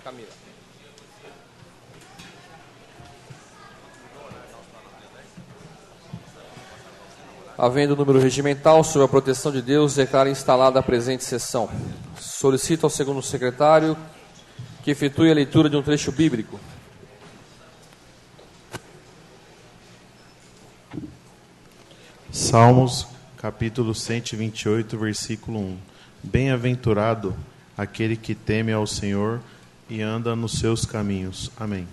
Camila. Havendo o número regimental, sob a proteção de Deus, declaro instalada a presente sessão. Solicito ao segundo secretário que efetue a leitura de um trecho bíblico. Salmos, capítulo 128, versículo 1. Bem-aventurado aquele que teme ao Senhor e anda nos seus caminhos. Amém.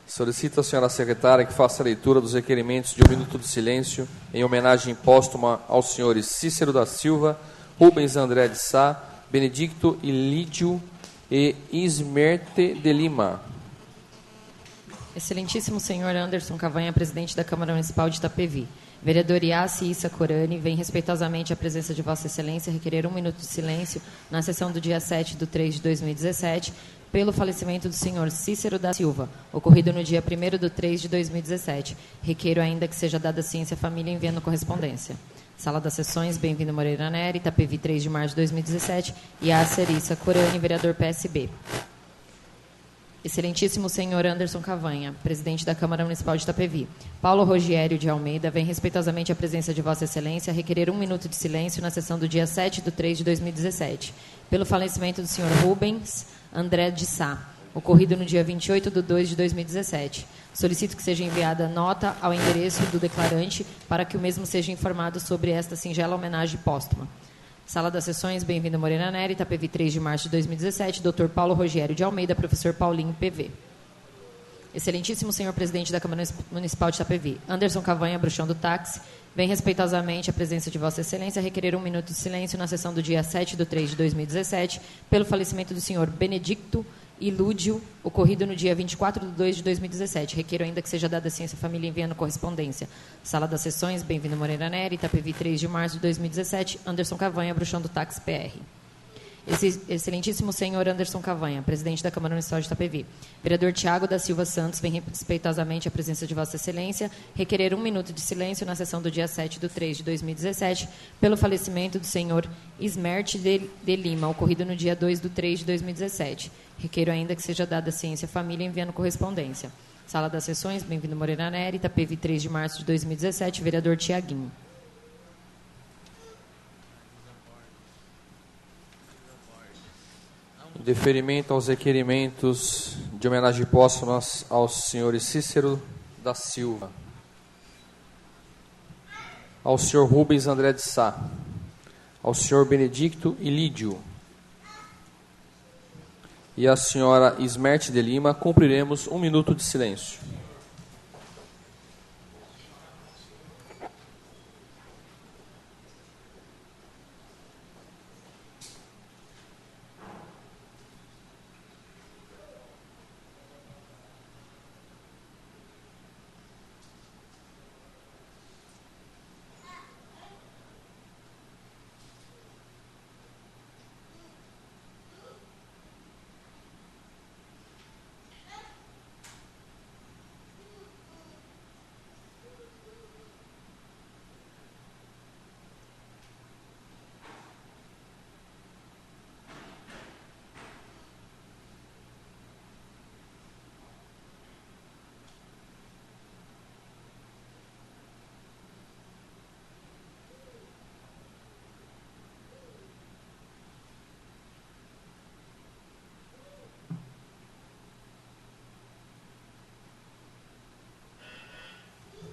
Solicito à senhora secretária que faça a leitura dos requerimentos de um minuto de silêncio em homenagem póstuma aos senhores Cícero da Silva, Rubens André de Sá, Benedicto Ilídio e Ismerte de Lima. Excelentíssimo senhor Anderson Cavanha, presidente da Câmara Municipal de Itapevi. Vereador Yassi Issa Corani, vem respeitosamente à presença de Vossa Excelência requerer um minuto de silêncio na sessão do dia 7/3/2017, pelo falecimento do senhor Cícero da Silva, ocorrido no dia 1/3/2017. Requeiro ainda que seja dada ciência à família enviando correspondência. Sala das Sessões, Bem-vindo Moreira Neri, Itapevi, 3 de março de 2017, Yasser Issa Corani, vereador PSB. Excelentíssimo senhor Anderson Cavanha, presidente da Câmara Municipal de Itapevi. Paulo Rogério de Almeida, vem respeitosamente à presença de Vossa Excelência requerer um minuto de silêncio na sessão do dia 7/3/2017, pelo falecimento do senhor Rubens André de Sá, ocorrido no dia 28/2/2017. Solicito que seja enviada nota ao endereço do declarante para que o mesmo seja informado sobre esta singela homenagem póstuma. Sala das Sessões, Bem-vindo Moreira Neri, Itapevi, 3 de março de 2017, Dr. Paulo Rogério de Almeida, professor Paulinho, PV. Excelentíssimo senhor presidente da Câmara Municipal de Itapevi, Anderson Cavanha, bruxão do táxi, vem respeitosamente a presença de Vossa Excelência requerer um minuto de silêncio na sessão do dia 7/3/2017, pelo falecimento do senhor Benedicto Ilúdio, ocorrido no dia 24/2/2017. Requeiro ainda que seja dada ciência à família enviando correspondência. Sala das Sessões, Bem-vindo Moreira Neri, Itapevi, 3 de março de 2017, Anderson Cavanha, bruxão do táxi PR. Excelentíssimo senhor Anderson Cavanha, presidente da Câmara Municipal de Itapevi. Vereador Tiago da Silva Santos, vem respeitosamente a presença de Vossa Excelência requerer um minuto de silêncio na sessão do dia 7/3/2017, pelo falecimento do senhor Ismerte de Lima, ocorrido no dia 2/3/2017. Requeiro ainda que seja dada ciência à família enviando correspondência. Sala das Sessões, Bem-vindo Moreira Neri, Itapevi, 3 de março de 2017, vereador Tiaguinho. Deferimento aos requerimentos de homenagem póstuma aos senhores Cícero da Silva, ao senhor Rubens André de Sá, ao senhor Benedicto Ilídio e à senhora Ismerte de Lima, cumpriremos um minuto de silêncio.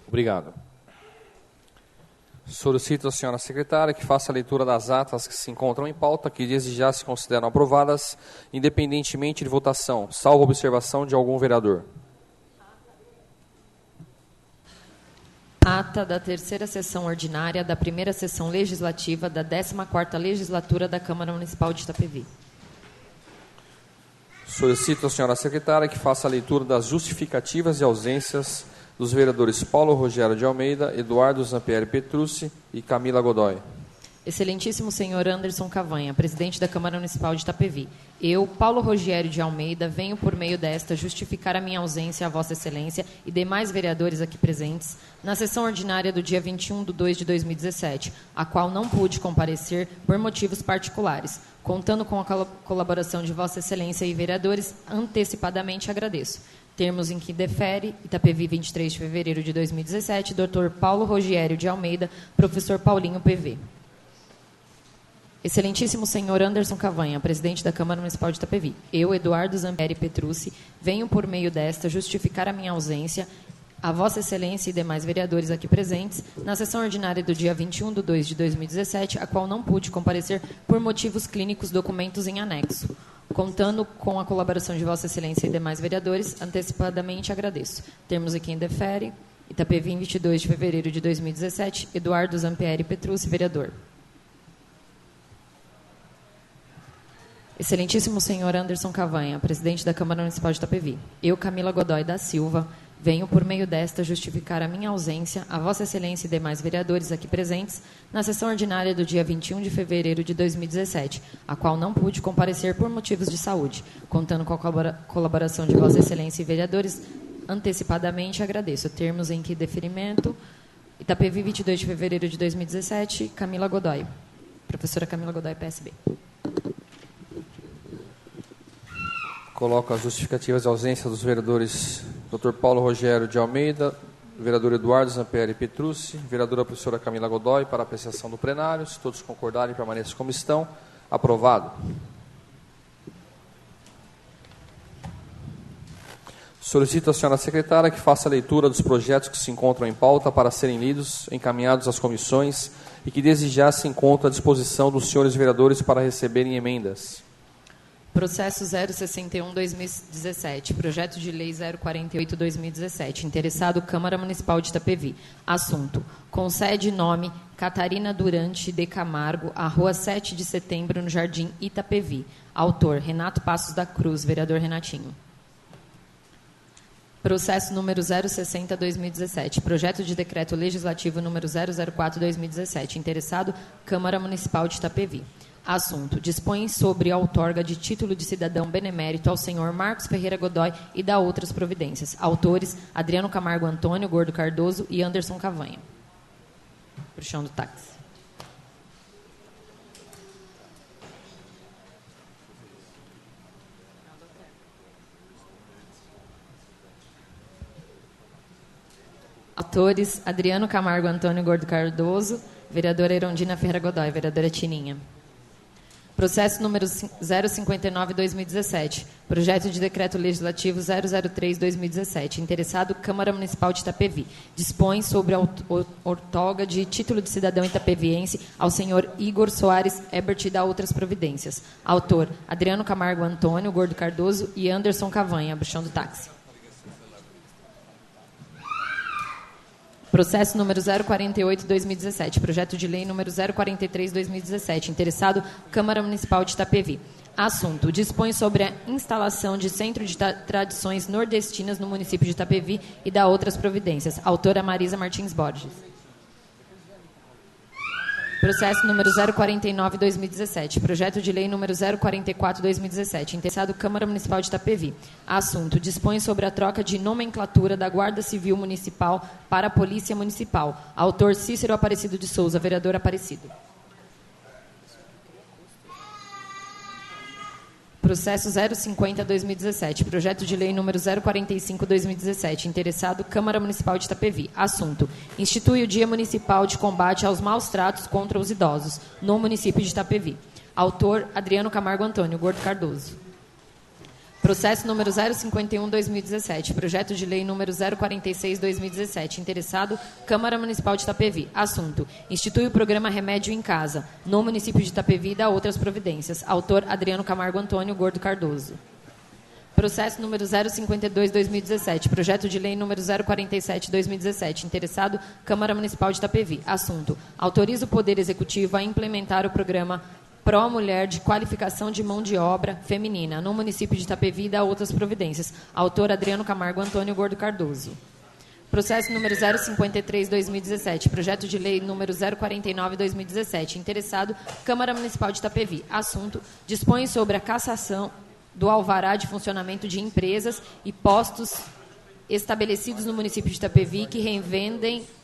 Obrigado. Solicito à senhora secretária que faça a leitura das atas que se encontram em pauta, que desde já se consideram aprovadas, independentemente de votação, salvo observação de algum vereador. Ata da terceira sessão ordinária da primeira sessão legislativa da 14ª legislatura da Câmara Municipal de Itapevi. Solicito à senhora secretária que faça a leitura das justificativas e ausências dos vereadores Paulo Rogério de Almeida, Eduardo Zampieri Petrucci e Camila Godoy. Excelentíssimo senhor Anderson Cavanha, presidente da Câmara Municipal de Itapevi, eu, Paulo Rogério de Almeida, venho por meio desta justificar a minha ausência a Vossa Excelência e demais vereadores aqui presentes na sessão ordinária do dia 21/2 de 2017, a qual não pude comparecer por motivos particulares. Contando com a colaboração de Vossa Excelência e vereadores, antecipadamente agradeço. Termos em que defere, Itapevi, 23 de fevereiro de 2017, Dr. Paulo Rogério de Almeida, professor Paulinho PV. Excelentíssimo senhor Anderson Cavanha, presidente da Câmara Municipal de Itapevi, eu, Eduardo Zampieri Petrucci, venho por meio desta justificar a minha ausência a Vossa Excelência e demais vereadores aqui presentes na sessão ordinária do dia 21/2 de 2017, a qual não pude comparecer por motivos clínicos, documentos em anexo. Contando com a colaboração de Vossa Excelência e demais vereadores, antecipadamente agradeço. Termos em quem defere, Itapevi, 22 de fevereiro de 2017, Eduardo Zampieri Petrucci, vereador. Excelentíssimo senhor Anderson Cavanha, presidente da Câmara Municipal de Itapevi, eu, Camila Godoy da Silva, venho por meio desta justificar a minha ausência a Vossa Excelência e demais vereadores aqui presentes na sessão ordinária do dia 21 de fevereiro de 2017, a qual não pude comparecer por motivos de saúde. Contando com a colaboração de Vossa Excelência e vereadores, antecipadamente agradeço. Termos em que deferimento, Itapevi, 22 de fevereiro de 2017, Camila Godoy. Professora Camila Godoy, PSB. Coloco as justificativas de ausência dos vereadores Dr. Paulo Rogério de Almeida, vereador Eduardo Zampieri Petrucci, vereadora professora Camila Godoy, para apreciação do plenário. Se todos concordarem, permaneçam como estão. Aprovado. Solicito à senhora secretária que faça a leitura dos projetos que se encontram em pauta para serem lidos, encaminhados às comissões e que desde já se encontram à disposição dos senhores vereadores para receberem emendas. Processo 061/2017, projeto de lei 048/2017, interessado Câmara Municipal de Itapevi. Assunto: concede nome Catarina Durante de Camargo, à Rua 7 de Setembro, no Jardim Itapevi. Autor: Renato Passos da Cruz, vereador Renatinho. Processo número 060/2017, projeto de decreto legislativo número 004/2017, interessado Câmara Municipal de Itapevi. Assunto: dispõe sobre a outorga de título de cidadão benemérito ao senhor Marcos Ferreira Godoy e da outras providências. Autores: Adriano Camargo Antônio, Gordo Cardoso e Anderson Cavanha. Pro chão do táxi. Autores: Adriano Camargo Antônio, Gordo Cardoso, vereadora Erondina Ferreira Godoy, vereadora Tininha. Processo número 059/2017, projeto de decreto legislativo 003/2017, interessado Câmara Municipal de Itapevi. Dispõe sobre a outorga de título de cidadão itapeviense ao senhor Igor Soares Ebert e da outras providências. Autor: Adriano Camargo Antônio, Gordo Cardoso e Anderson Cavanha, bruxão do táxi. Processo número 048/2017, projeto de lei número 043/2017, interessado Câmara Municipal de Itapevi. Assunto: dispõe sobre a instalação de centro de tradições nordestinas no município de Itapevi e da outras providências. Autora: Marisa Martins Borges. Processo número 049/2017, projeto de lei número 044/2017, interessado Câmara Municipal de Itapevi. Assunto: dispõe sobre a troca de nomenclatura da Guarda Civil Municipal para a Polícia Municipal. Autor: Cícero Aparecido de Souza, vereador Aparecido. Processo 050/2017, projeto de lei número 045/2017, interessado Câmara Municipal de Itapevi. Assunto: institui o Dia Municipal de Combate aos Maus Tratos contra os Idosos, no município de Itapevi. Autor: Adriano Camargo Antônio, Gordo Cardoso. Processo número 051/2017, projeto de lei número 046/2017, interessado Câmara Municipal de Itapevi. Assunto: institui o programa Remédio em Casa, no município de Itapevi e da outras providências. Autor: Adriano Camargo Antônio, Gordo Cardoso. Processo número 052/2017, projeto de lei número 047/2017, interessado Câmara Municipal de Itapevi. Assunto: autoriza o Poder Executivo a implementar o programa Pró-Mulher de Qualificação de Mão de Obra Feminina, no município de Itapevi e da outras providências. Autor: Adriano Camargo Antônio, Gordo Cardoso. Processo número 053/2017, projeto de lei número 049/2017, interessado, Câmara Municipal de Itapevi. Assunto, dispõe sobre a cassação do alvará de funcionamento de empresas e postos estabelecidos no município de Itapevi que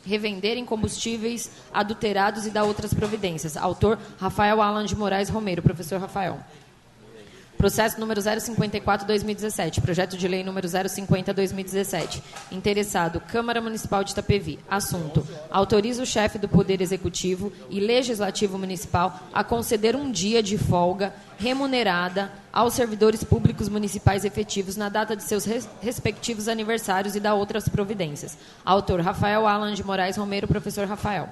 revenderem combustíveis adulterados e dá outras providências. Autor, Rafael Alan de Moraes Romero. Professor Rafael. Processo número 054/2017, projeto de lei número 050/2017. Interessado, Câmara Municipal de Itapevi. Assunto, autoriza o chefe do Poder Executivo e Legislativo Municipal a conceder um dia de folga remunerada aos servidores públicos municipais efetivos na data de seus respectivos aniversários e dá outras providências. Autor, Rafael Alan de Moraes Romero. Professor Rafael.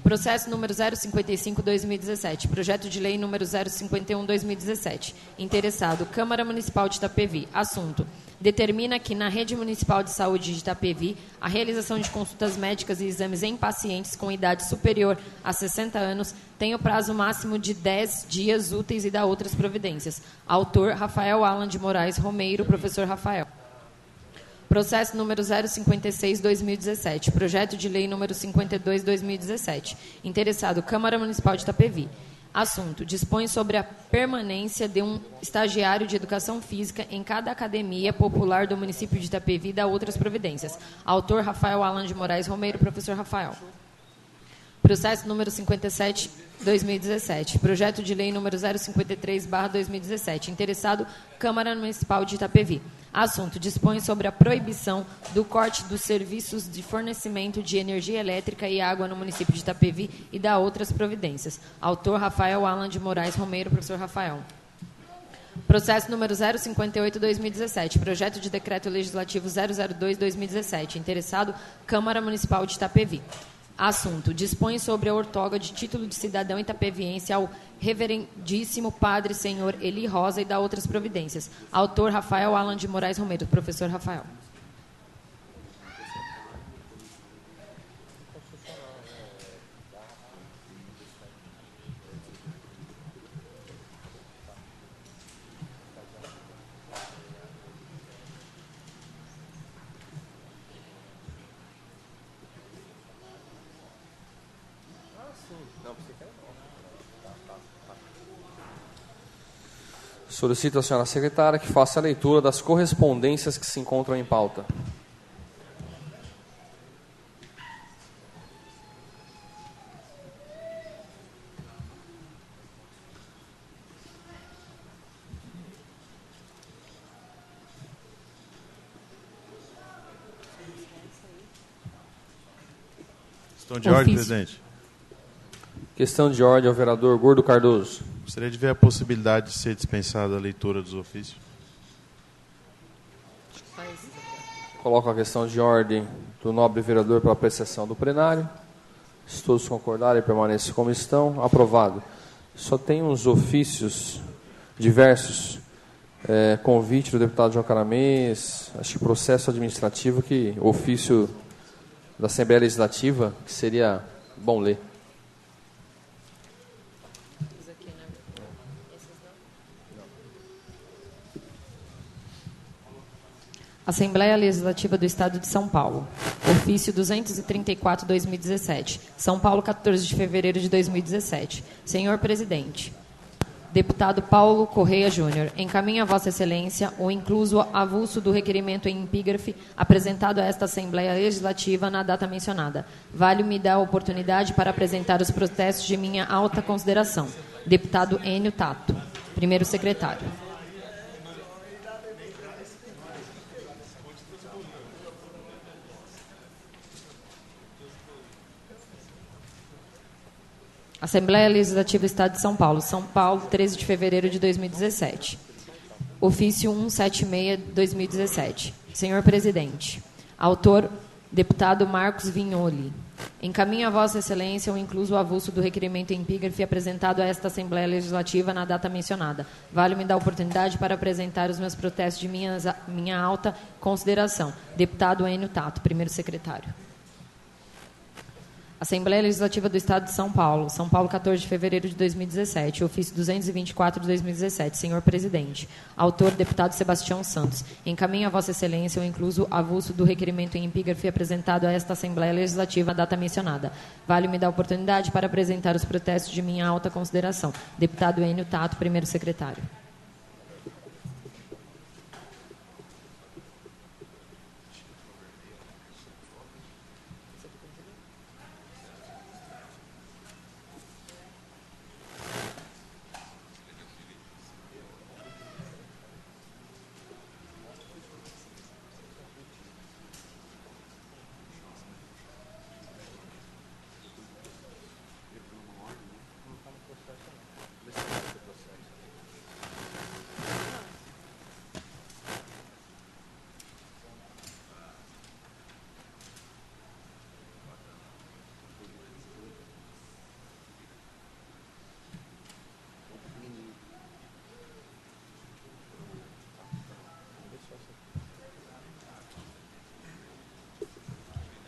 Processo número 055/2017, projeto de lei número 051/2017. Interessado, Câmara Municipal de Itapevi. Assunto, determina que na Rede Municipal de Saúde de Itapevi, a realização de consultas médicas e exames em pacientes com idade superior a 60 anos tem o prazo máximo de 10 dias úteis e dá outras providências. Autor, Rafael Alan de Moraes Romeiro. Professor Rafael. Processo número 056/2017, projeto de lei número 52/2017. Interessado, Câmara Municipal de Itapevi. Assunto, dispõe sobre a permanência de um estagiário de educação física em cada academia popular do município de Itapevi e dá outras providências. Autor, Rafael Alan de Moraes Romeiro. Professor Rafael. Processo número 57/2017, projeto de lei número 053/2017. Interessado, Câmara Municipal de Itapevi. Assunto, dispõe sobre a proibição do corte dos serviços de fornecimento de energia elétrica e água no município de Itapevi e dá outras providências. Autor, Rafael Alan de Moraes Romeiro. Professor Rafael. Processo número 058/2017, projeto de decreto legislativo 002/2017. Interessado, Câmara Municipal de Itapevi. Assunto, dispõe sobre a outorga de título de cidadão itapeviense ao reverendíssimo Padre Senhor Eli Rosa e dá outras providências. Autor, Rafael Alan de Moraes Romero. Professor Rafael. Solicito à senhora secretária que faça a leitura das correspondências que se encontram em pauta. Questão de ordem, presidente. Questão de ordem ao vereador Gordo Cardoso. Gostaria de ver a possibilidade de ser dispensada a leitura dos ofícios. Coloco a questão de ordem do nobre vereador para apreciação do plenário. Se todos concordarem, permaneçam como estão. Aprovado. Só tem uns ofícios diversos. Convite do deputado João Caramês, acho que processo administrativo, que ofício da Assembleia Legislativa, que seria bom ler. Assembleia Legislativa do Estado de São Paulo. Ofício 234/2017. São Paulo, 14 de fevereiro de 2017. Senhor Presidente, deputado Paulo Correia Júnior, encaminha a Vossa Excelência o incluso avulso do requerimento em epígrafe apresentado a esta Assembleia Legislativa na data mencionada. Vale-me dar a oportunidade para apresentar os protestos de minha alta consideração. Deputado Enio Tato, primeiro secretário. Assembleia Legislativa do Estado de São Paulo, 13 de fevereiro de 2017. Ofício 176/2017. Senhor Presidente, autor, deputado Marcos Vignoli. Encaminho a Vossa Excelência o incluso avulso do requerimento em epígrafe apresentado a esta Assembleia Legislativa na data mencionada. Vale-me dar a oportunidade para apresentar os meus protestos de minha alta consideração. Deputado Enio Tato, primeiro secretário. Assembleia Legislativa do Estado de São Paulo. São Paulo, 14 de fevereiro de 2017. Ofício 224 de 2017. Senhor Presidente. Autor, deputado Sebastião Santos. Encaminho a Vossa Excelência o incluso avulso do requerimento em epígrafe apresentado a esta Assembleia Legislativa na data mencionada. Vale-me dar oportunidade para apresentar os protestos de minha alta consideração. Deputado Enio Tato, primeiro secretário.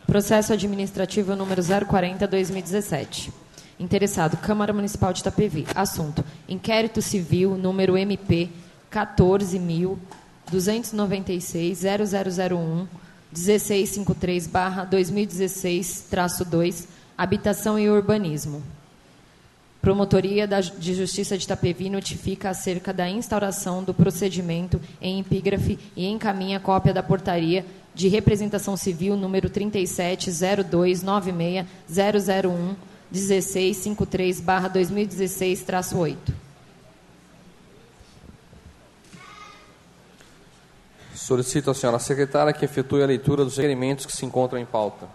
Processo administrativo número 040/2017. Interessado, Câmara Municipal de Itapevi. Assunto: inquérito civil número MP 14.296.0001 1653/2016-2, habitação e urbanismo. Promotoria de Justiça de Itapevi notifica acerca da instauração do procedimento em epígrafe e encaminha cópia da portaria de representação civil número 37.0296.001 1653/2016-8. Solicito à senhora secretária que efetue a leitura dos requerimentos que se encontram em pauta.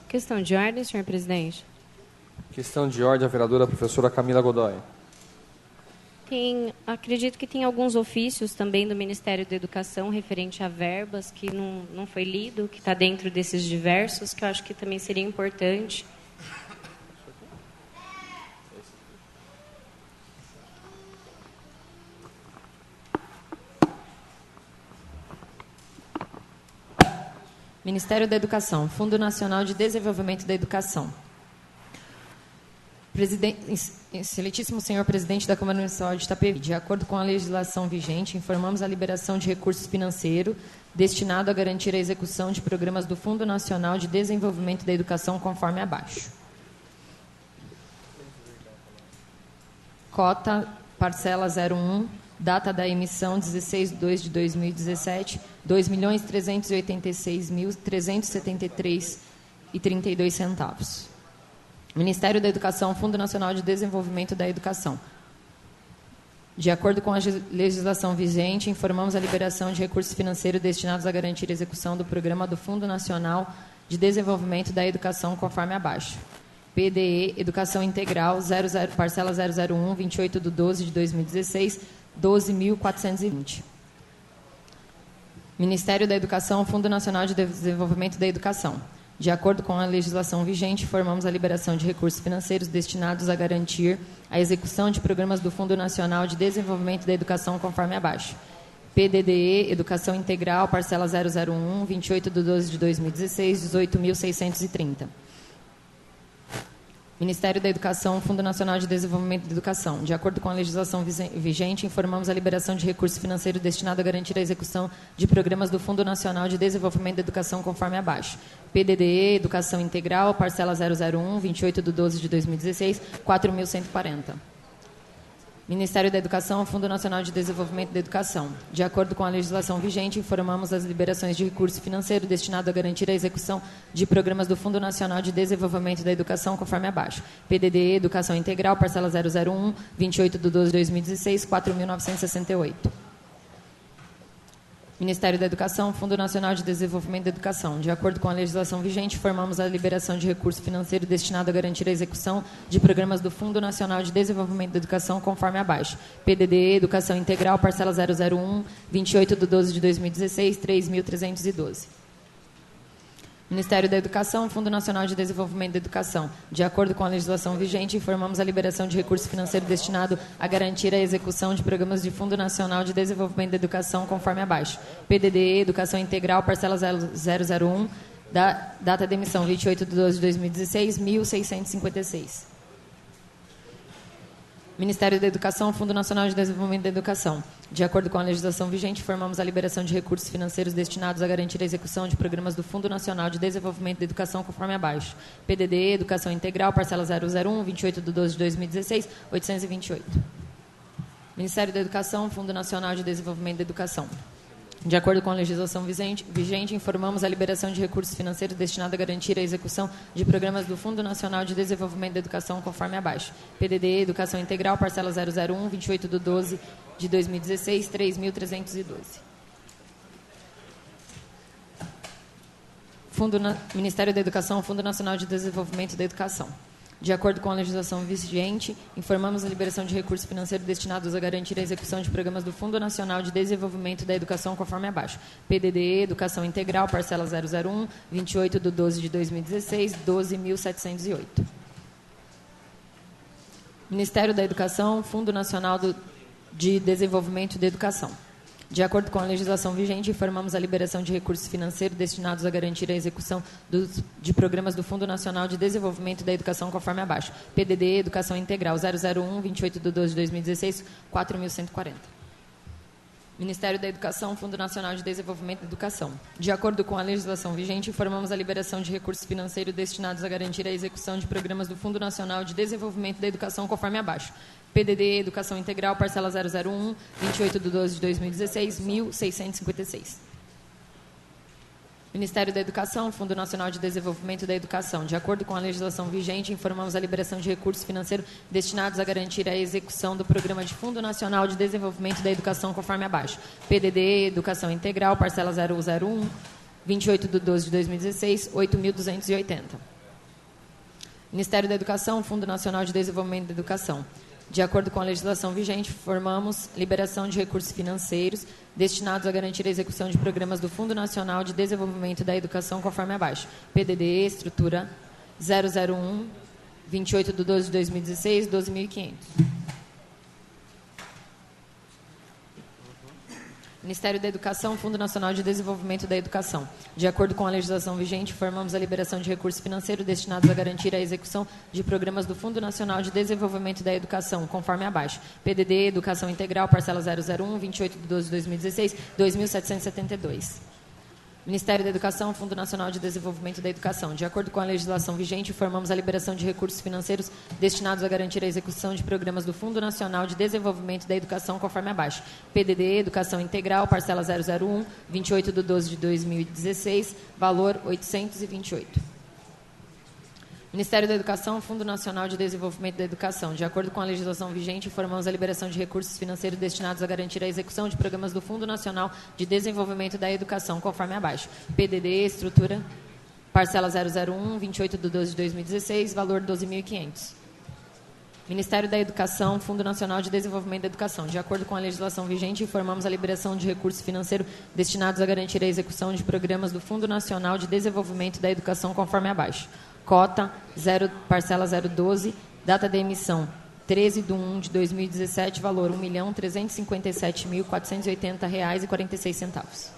Questão de ordem, senhor presidente. Questão de ordem, a vereadora professora Camila Godoy. Acredito que tem alguns ofícios também do Ministério da Educação referente a verbas que não foi lido, que está dentro desses diversos, que eu acho que também seria importante. Ministério da Educação, Fundo Nacional de Desenvolvimento da Educação. Excelentíssimo senhor presidente da Câmara Municipal de Itapevi, de acordo com a legislação vigente, informamos a liberação de recursos financeiros destinado a garantir a execução de programas do Fundo Nacional de Desenvolvimento da Educação conforme abaixo. Cota, parcela 01, data da emissão 16/2/2017, R$ 2.386.373,32. Ministério da Educação, Fundo Nacional de Desenvolvimento da Educação. De acordo com a legislação vigente, informamos a liberação de recursos financeiros destinados a garantir a execução do programa do Fundo Nacional de Desenvolvimento da Educação conforme abaixo. PDE, Educação Integral, parcela 001, 28/12/2016, 12.420. Ministério da Educação, Fundo Nacional de Desenvolvimento da Educação. De acordo com a legislação vigente, informamos a liberação de recursos financeiros destinados a garantir a execução de programas do Fundo Nacional de Desenvolvimento da Educação conforme abaixo. PDDE, Educação Integral, parcela 001, 28/12/2016, 18.630. Ministério da Educação, Fundo Nacional de Desenvolvimento da Educação. De acordo com a legislação vigente, informamos a liberação de recursos financeiros destinado a garantir a execução de programas do Fundo Nacional de Desenvolvimento da Educação conforme abaixo. PDDE, Educação Integral, parcela 001, 28/12/2016, 4.140. Ministério da Educação, Fundo Nacional de Desenvolvimento da Educação. De acordo com a legislação vigente, informamos as liberações de recurso financeiro destinado a garantir a execução de programas do Fundo Nacional de Desenvolvimento da Educação, conforme abaixo. PDDE, Educação Integral, parcela 001, 28/12/2016, 4.968. Ministério da Educação, Fundo Nacional de Desenvolvimento da Educação. De acordo com a legislação vigente, informamos a liberação de recurso financeiro destinado a garantir a execução de programas do Fundo Nacional de Desenvolvimento da Educação, conforme abaixo. PDD, Educação Integral, parcela 001, 28/12/2016, 3.312. Ministério da Educação, Fundo Nacional de Desenvolvimento da Educação. De acordo com a legislação vigente, informamos a liberação de recurso financeiro destinado a garantir a execução de programas de Fundo Nacional de Desenvolvimento da Educação, conforme abaixo. PDD, Educação Integral, parcela 001, data de emissão 28/12/2016, 1.656. Ministério da Educação, Fundo Nacional de Desenvolvimento da Educação. De acordo com a legislação vigente, informamos a liberação de recursos financeiros destinados a garantir a execução de programas do Fundo Nacional de Desenvolvimento da Educação, conforme abaixo. PDD, Educação Integral, parcela 001, 28/12/2016, 828. Ministério da Educação, Fundo Nacional de Desenvolvimento da Educação. De acordo com a legislação vigente, informamos a liberação de recursos financeiros destinados a garantir a execução de programas do Fundo Nacional de Desenvolvimento da Educação, conforme abaixo. PDD, Educação Integral, parcela 001, 28/12/2016, 3.312. Ministério da Educação, Fundo Nacional de Desenvolvimento da Educação. De acordo com a legislação vigente, informamos a liberação de recursos financeiros destinados a garantir a execução de programas do Fundo Nacional de Desenvolvimento da Educação, conforme abaixo. PDD, Educação Integral, parcela 001, 28/12/2016, 12.708. Ministério da Educação, Fundo Nacional de Desenvolvimento da Educação. De acordo com a legislação vigente, informamos a liberação de recursos financeiros destinados a garantir a execução de programas do Fundo Nacional de Desenvolvimento da Educação, conforme abaixo. PDD, Educação Integral, 001, 28/12/2016, 4.140. Ministério da Educação, Fundo Nacional de Desenvolvimento da Educação. De acordo com a legislação vigente, informamos a liberação de recursos financeiros destinados a garantir a execução de programas do Fundo Nacional de Desenvolvimento da Educação, conforme abaixo. PDD, Educação Integral, parcela 001, 28/12/2016, 1.656. Ministério da Educação, Fundo Nacional de Desenvolvimento da Educação. De acordo com a legislação vigente, informamos a liberação de recursos financeiros destinados a garantir a execução do Programa de Fundo Nacional de Desenvolvimento da Educação, conforme abaixo. PDD, Educação Integral, parcela 001, 28/12/2016, 8.280. Ministério da Educação, Fundo Nacional de Desenvolvimento da Educação. De acordo com a legislação vigente, informamos liberação de recursos financeiros destinados a garantir a execução de programas do Fundo Nacional de Desenvolvimento da Educação, conforme abaixo. PDD, estrutura 001, 28/12/2016, 12.500. Ministério da Educação, Fundo Nacional de Desenvolvimento da Educação. De acordo com a legislação vigente, informamos a liberação de recursos financeiros destinados a garantir a execução de programas do Fundo Nacional de Desenvolvimento da Educação, conforme abaixo. PDD, Educação Integral, parcela 001, 28/12/2016, 2.772. Ministério da Educação, Fundo Nacional de Desenvolvimento da Educação. De acordo com a legislação vigente, informamos a liberação de recursos financeiros destinados a garantir a execução de programas do Fundo Nacional de Desenvolvimento da Educação, conforme abaixo. PDD, Educação Integral, parcela 001, 28/12/2016, valor 828. Ministério da Educação, Fundo Nacional de Desenvolvimento da Educação. De acordo com a legislação vigente, informamos a liberação de recursos financeiros destinados a garantir a execução de programas do Fundo Nacional de Desenvolvimento da Educação, conforme abaixo. PDD, estrutura, parcela 001, 28/12/2016, valor 12.500. Ministério da Educação, Fundo Nacional de Desenvolvimento da Educação. De acordo com a legislação vigente, informamos a liberação de recursos financeiros destinados a garantir a execução de programas do Fundo Nacional de Desenvolvimento da Educação, conforme abaixo. Cota, parcela 012, data de emissão 13/1/2017, valor R$ 1.357.480,46.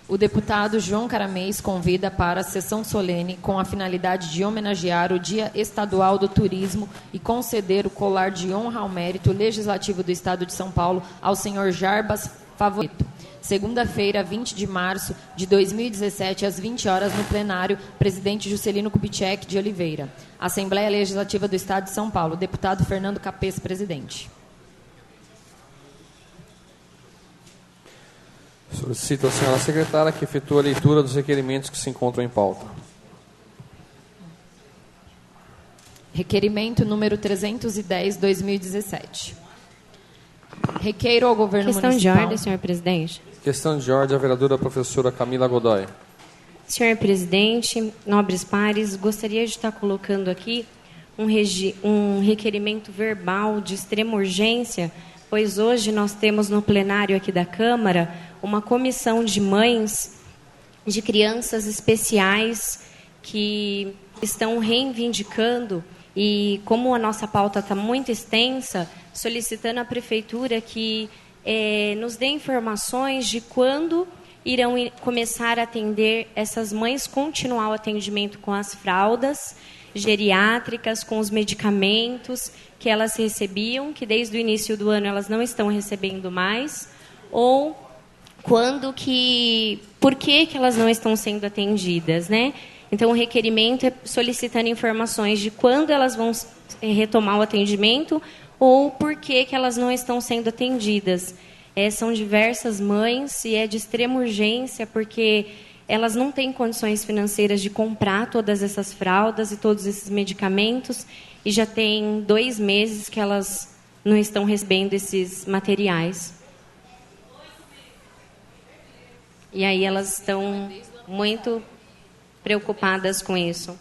O deputado João Caramês convida para a sessão solene com a finalidade de homenagear o Dia Estadual do Turismo e conceder o colar de honra ao mérito legislativo do Estado de São Paulo ao senhor Jarbas Favorito. Segunda-feira, 20 de março de 2017, às 20 horas, no plenário, presidente Juscelino Kubitschek de Oliveira. Assembleia Legislativa do Estado de São Paulo. Deputado Fernando Capês, presidente. Solicito à senhora secretária que efetue a leitura dos requerimentos que se encontram em pauta. Requerimento número 310/2017. Requeiro ao governo Questão de municipal. ordem, senhor presidente. Questão de ordem, a vereadora professora Camila Godoy. Senhor presidente, nobres pares, gostaria de estar colocando aqui um requerimento verbal de extrema urgência, pois hoje nós temos no plenário aqui da Câmara uma comissão de mães de crianças especiais que estão reivindicando, e como a nossa pauta está muito extensa, solicitando à Prefeitura que nos dê informações de quando irão começar a atender essas mães, continuar o atendimento com as fraldas geriátricas, com os medicamentos que elas recebiam, que desde o início do ano elas não estão recebendo mais, ou por que elas não estão sendo atendidas, né? Então, o requerimento é solicitando informações de quando elas vão retomar o atendimento ou por que elas não estão sendo atendidas. São diversas mães e é de extrema urgência, porque elas não têm condições financeiras de comprar todas essas fraldas e todos esses medicamentos, e já tem 2 meses que elas não estão recebendo esses materiais. E aí elas estão muito preocupadas com isso.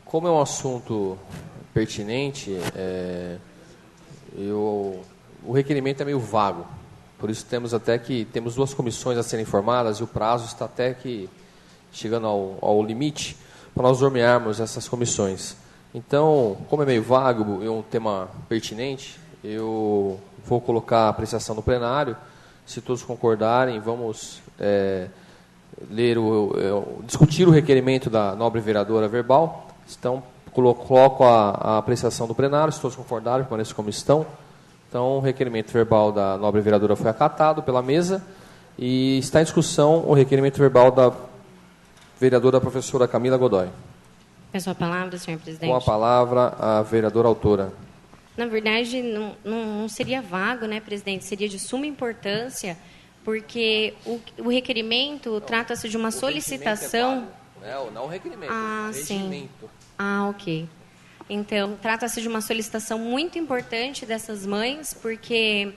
Como é um assunto pertinente, o requerimento é meio vago. Por isso temos 2 comissões a serem formadas e o prazo está até que chegando ao limite para nós nomearmos essas comissões. Então, como é meio vago e um tema pertinente, eu vou colocar a apreciação no plenário. Se todos concordarem, vamos discutir o requerimento da nobre vereadora verbal. Então, coloco a apreciação do plenário. Se todos concordarem, permaneçam como estão. Então, o requerimento verbal da nobre vereadora foi acatado pela mesa e está em discussão o requerimento verbal da vereadora professora Camila Godoy. Peço a palavra, senhor presidente. Com a palavra, a vereadora autora. Na verdade, não seria vago, né, presidente? Seria de suma importância, porque o requerimento trata-se de uma solicitação... Não o requerimento, o regimento. Sim. Ok. Então, trata-se de uma solicitação muito importante dessas mães, porque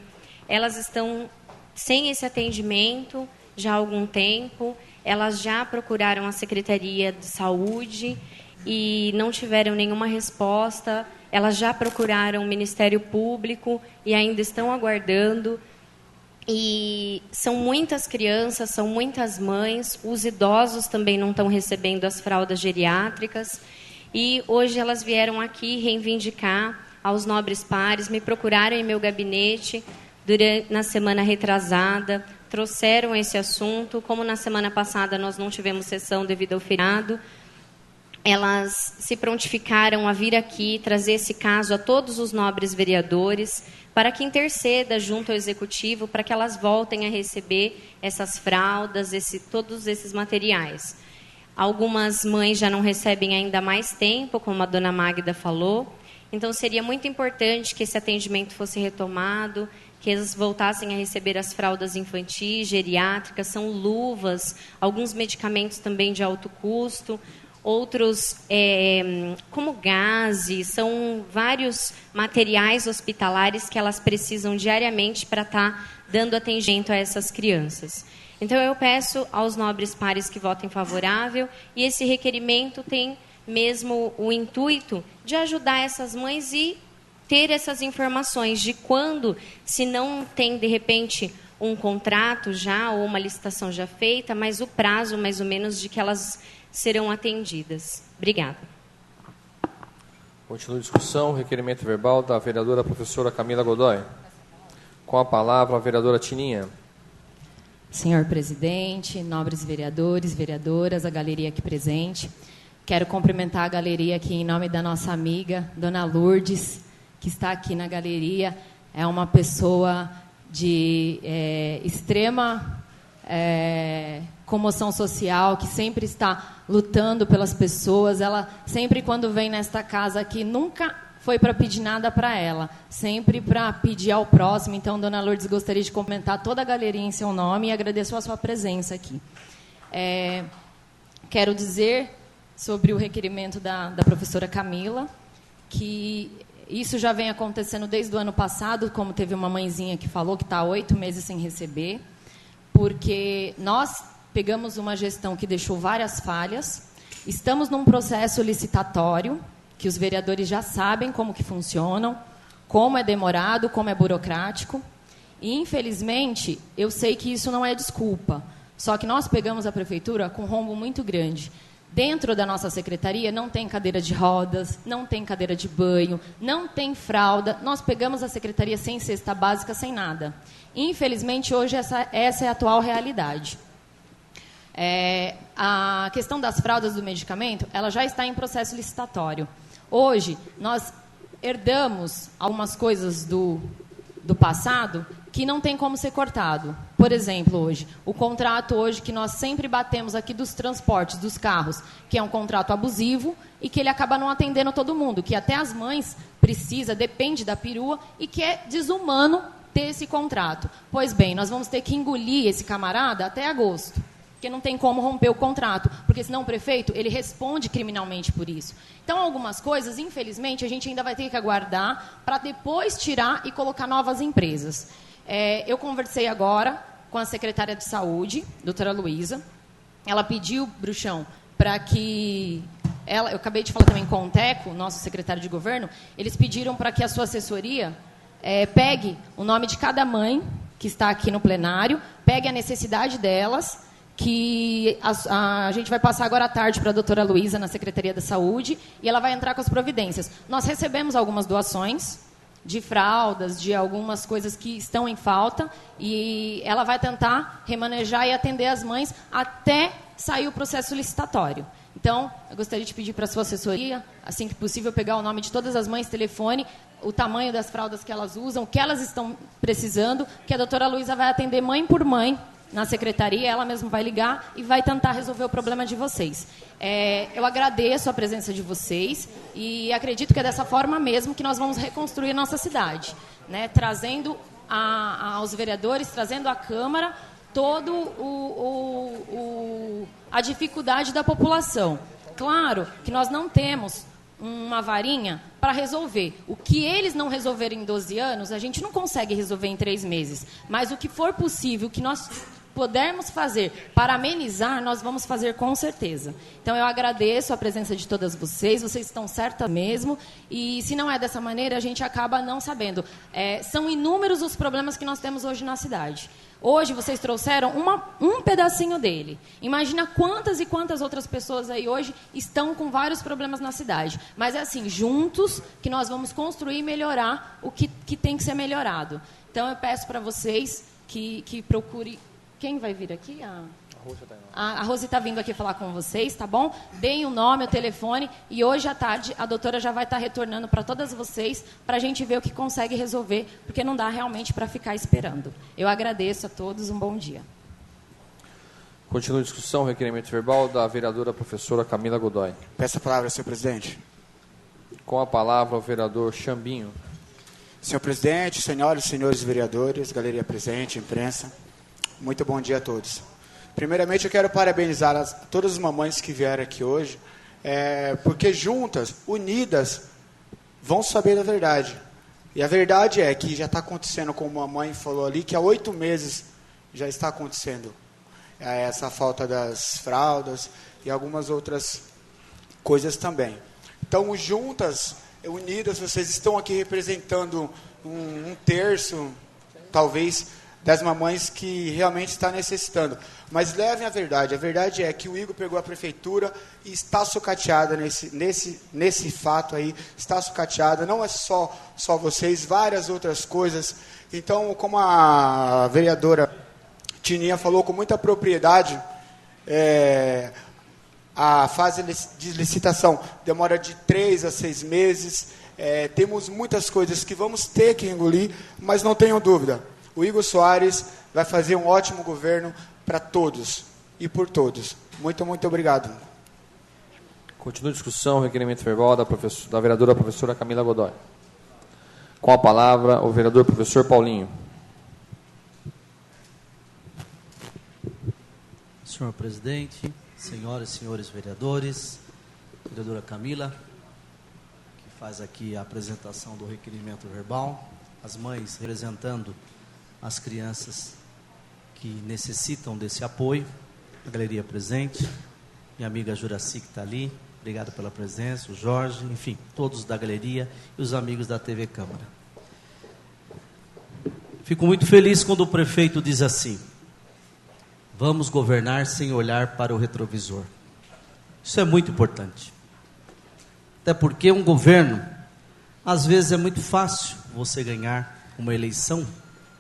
elas estão sem esse atendimento já há algum tempo, elas já procuraram a Secretaria de Saúde e não tiveram nenhuma resposta, elas já procuraram o Ministério Público e ainda estão aguardando. E são muitas crianças, são muitas mães, os idosos também não estão recebendo as fraldas geriátricas. E hoje elas vieram aqui reivindicar aos nobres pares, me procuraram em meu gabinete na semana retrasada, trouxeram esse assunto. Como na semana passada nós não tivemos sessão devido ao feriado, elas se prontificaram a vir aqui trazer esse caso a todos os nobres vereadores para que interceda junto ao Executivo para que elas voltem a receber essas fraldas, todos esses materiais. Algumas mães já não recebem ainda mais tempo, como a dona Magda falou, então seria muito importante que esse atendimento fosse retomado, que eles voltassem a receber as fraldas infantis, geriátricas, são luvas, alguns medicamentos também de alto custo, outros como gases, são vários materiais hospitalares que elas precisam diariamente para estar dando atendimento a essas crianças. Então eu peço aos nobres pares que votem favorável, e esse requerimento tem mesmo o intuito de ajudar essas mães e ter essas informações de quando, se não tem de repente um contrato já ou uma licitação já feita, mas o prazo mais ou menos de que elas serão atendidas. Obrigada. Continua a discussão. Requerimento verbal da vereadora professora Camila Godoy. Com a palavra, a vereadora Tininha. Senhor presidente, nobres vereadores, vereadoras, a galeria aqui presente. Quero cumprimentar a galeria aqui em nome da nossa amiga, dona Lourdes, que está aqui na galeria. É uma pessoa de extrema comoção social, que sempre está lutando pelas pessoas. Ela sempre, quando vem nesta casa aqui, nunca foi para pedir nada para ela, sempre para pedir ao próximo. Então, dona Lourdes, gostaria de cumprimentar toda a galeria em seu nome e agradeço a sua presença aqui. Quero dizer sobre o requerimento da professora Camila, que isso já vem acontecendo desde o ano passado, como teve uma mãezinha que falou que está há 8 meses sem receber, porque nós pegamos uma gestão que deixou várias falhas, estamos num processo licitatório, que os vereadores já sabem como que funcionam, como é demorado, como é burocrático, e, infelizmente, eu sei que isso não é desculpa, só que nós pegamos a prefeitura com um rombo muito grande. Dentro da nossa secretaria não tem cadeira de rodas, não tem cadeira de banho, não tem fralda. Nós pegamos a secretaria sem cesta básica, sem nada. Infelizmente, hoje essa é a atual realidade. A questão das fraldas do medicamento, ela já está em processo licitatório. Hoje, nós herdamos algumas coisas do passado que não tem como ser cortado. Por exemplo, hoje, o contrato hoje que nós sempre batemos aqui dos transportes, dos carros, que é um contrato abusivo e que ele acaba não atendendo todo mundo, que até as mães depende da perua e que é desumano ter esse contrato. Pois bem, nós vamos ter que engolir esse camarada até agosto, porque não tem como romper o contrato, porque senão o prefeito, ele responde criminalmente por isso. Então, algumas coisas, infelizmente, a gente ainda vai ter que aguardar para depois tirar e colocar novas empresas. Eu conversei agora com a secretária de Saúde, doutora Luísa. Ela pediu, Bruxão, para que... eu acabei de falar também com o Teco, nosso secretário de governo, eles pediram para que a sua assessoria pegue o nome de cada mãe que está aqui no plenário, pegue a necessidade delas, que a gente vai passar agora à tarde para a doutora Luísa, na Secretaria da Saúde, e ela vai entrar com as providências. Nós recebemos algumas doações de fraldas, de algumas coisas que estão em falta, e ela vai tentar remanejar e atender as mães até sair o processo licitatório. Então, eu gostaria de pedir para a sua assessoria, assim que possível, pegar o nome de todas as mães, telefone, o tamanho das fraldas que elas usam, o que elas estão precisando, que a doutora Luísa vai atender mãe por mãe na secretaria, ela mesma vai ligar e vai tentar resolver o problema de vocês. Eu agradeço a presença de vocês e acredito que é dessa forma mesmo que nós vamos reconstruir a nossa cidade, né? Trazendo aos vereadores, trazendo à Câmara todo a dificuldade da população. Claro que nós não temos uma varinha para resolver. O que eles não resolverem em 12 anos, a gente não consegue resolver em 3 meses. Mas o que for possível, o que nós pudermos fazer para amenizar, nós vamos fazer com certeza. Então, eu agradeço a presença de todas vocês estão certas mesmo, e se não é dessa maneira, a gente acaba não sabendo. São inúmeros os problemas que nós temos hoje na cidade. Hoje, vocês trouxeram um pedacinho dele. Imagina quantas e quantas outras pessoas aí hoje estão com vários problemas na cidade. Mas é assim, juntos, que nós vamos construir e melhorar o que tem que ser melhorado. Então, eu peço para vocês que procurem... Quem vai vir aqui? A A Rose está vindo aqui falar com vocês, tá bom? Deem o nome, o telefone, e hoje à tarde a doutora já vai estar retornando para todas vocês, para a gente ver o que consegue resolver, porque não dá realmente para ficar esperando. Eu agradeço a todos, um bom dia. Continua a discussão, requerimento verbal da vereadora professora Camila Godoy. Peço a palavra, senhor presidente. Com a palavra o vereador Chambinho. Senhor presidente, senhoras e senhores vereadores, galeria presente, imprensa, muito bom dia a todos. Primeiramente, eu quero parabenizar todas as mamães que vieram aqui hoje, porque juntas, unidas, vão saber da verdade. E a verdade é que já está acontecendo, como a mãe falou ali, que há 8 meses já está acontecendo essa falta das fraldas e algumas outras coisas também. Então, juntas, unidas, vocês estão aqui representando um terço, talvez, das mamães que realmente está necessitando. Mas levem a verdade. A verdade é que o Igor pegou a prefeitura e está sucateada nesse fato aí. Está sucateada. Não é só vocês, várias outras coisas. Então, como a vereadora Tininha falou com muita propriedade, a fase de licitação demora de 3 a 6 meses. Temos muitas coisas que vamos ter que engolir, mas não tenham dúvida. O Igor Soares vai fazer um ótimo governo para todos e por todos. Muito, muito obrigado. Continua a discussão, requerimento verbal da vereadora professora Camila Godoy. Com a palavra o vereador professor Paulinho. Senhor presidente, senhoras e senhores vereadores, vereadora Camila, que faz aqui a apresentação do requerimento verbal, as mães representando as crianças que necessitam desse apoio, a galeria presente, minha amiga Juraci que está ali, obrigado pela presença, o Jorge, enfim, todos da galeria e os amigos da TV Câmara. Fico muito feliz quando o prefeito diz assim: vamos governar sem olhar para o retrovisor. Isso é muito importante. Até porque um governo, às vezes é muito fácil você ganhar uma eleição,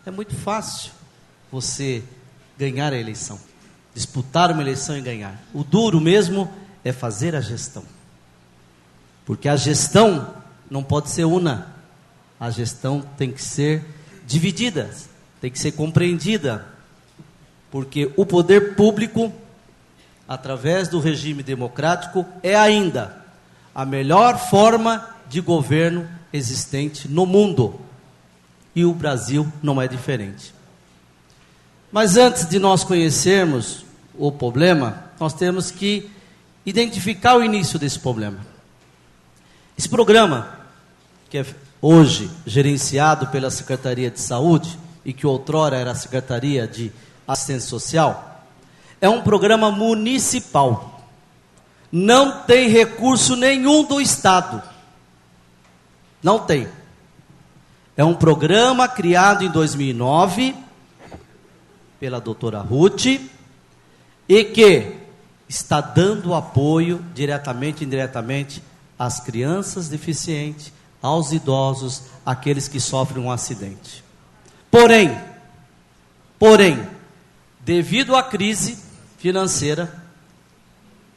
é muito fácil você ganhar a eleição, disputar uma eleição e ganhar. O duro mesmo é fazer a gestão. Porque a gestão não pode ser una. A gestão tem que ser dividida, tem que ser compreendida. Porque o poder público, através do regime democrático, é ainda a melhor forma de governo existente no mundo. E o Brasil não é diferente. Mas antes de nós conhecermos o problema, nós temos que identificar o início desse problema. Esse programa, que é hoje gerenciado pela Secretaria de Saúde, e que outrora era a Secretaria de Assistência Social, é um programa municipal. Não tem recurso nenhum do Estado. Não tem. É um programa criado em 2009 pela doutora Ruth e que está dando apoio diretamente e indiretamente às crianças deficientes, aos idosos, àqueles que sofrem um acidente. Porém, devido à crise financeira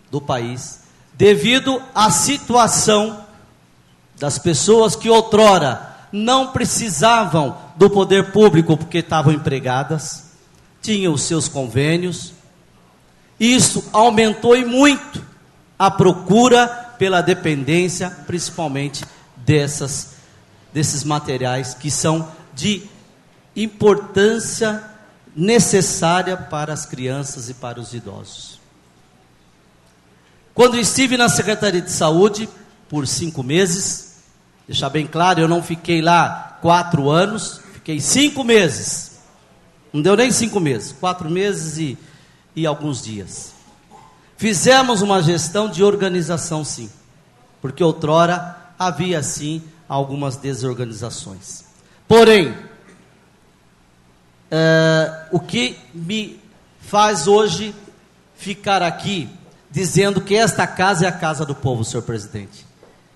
do país, devido à situação das pessoas que outrora não precisavam do poder público porque estavam empregadas, tinham os seus convênios, isso aumentou e muito a procura pela dependência, principalmente desses materiais que são de importância necessária para as crianças e para os idosos. Quando estive na Secretaria de Saúde por 5 meses, deixar bem claro, eu não fiquei lá 4 anos, fiquei 5 meses, não deu nem 5 meses, 4 meses e alguns dias. Fizemos uma gestão de organização, sim, porque outrora havia, sim, algumas desorganizações. Porém, o que me faz hoje ficar aqui dizendo que esta casa é a casa do povo, senhor presidente,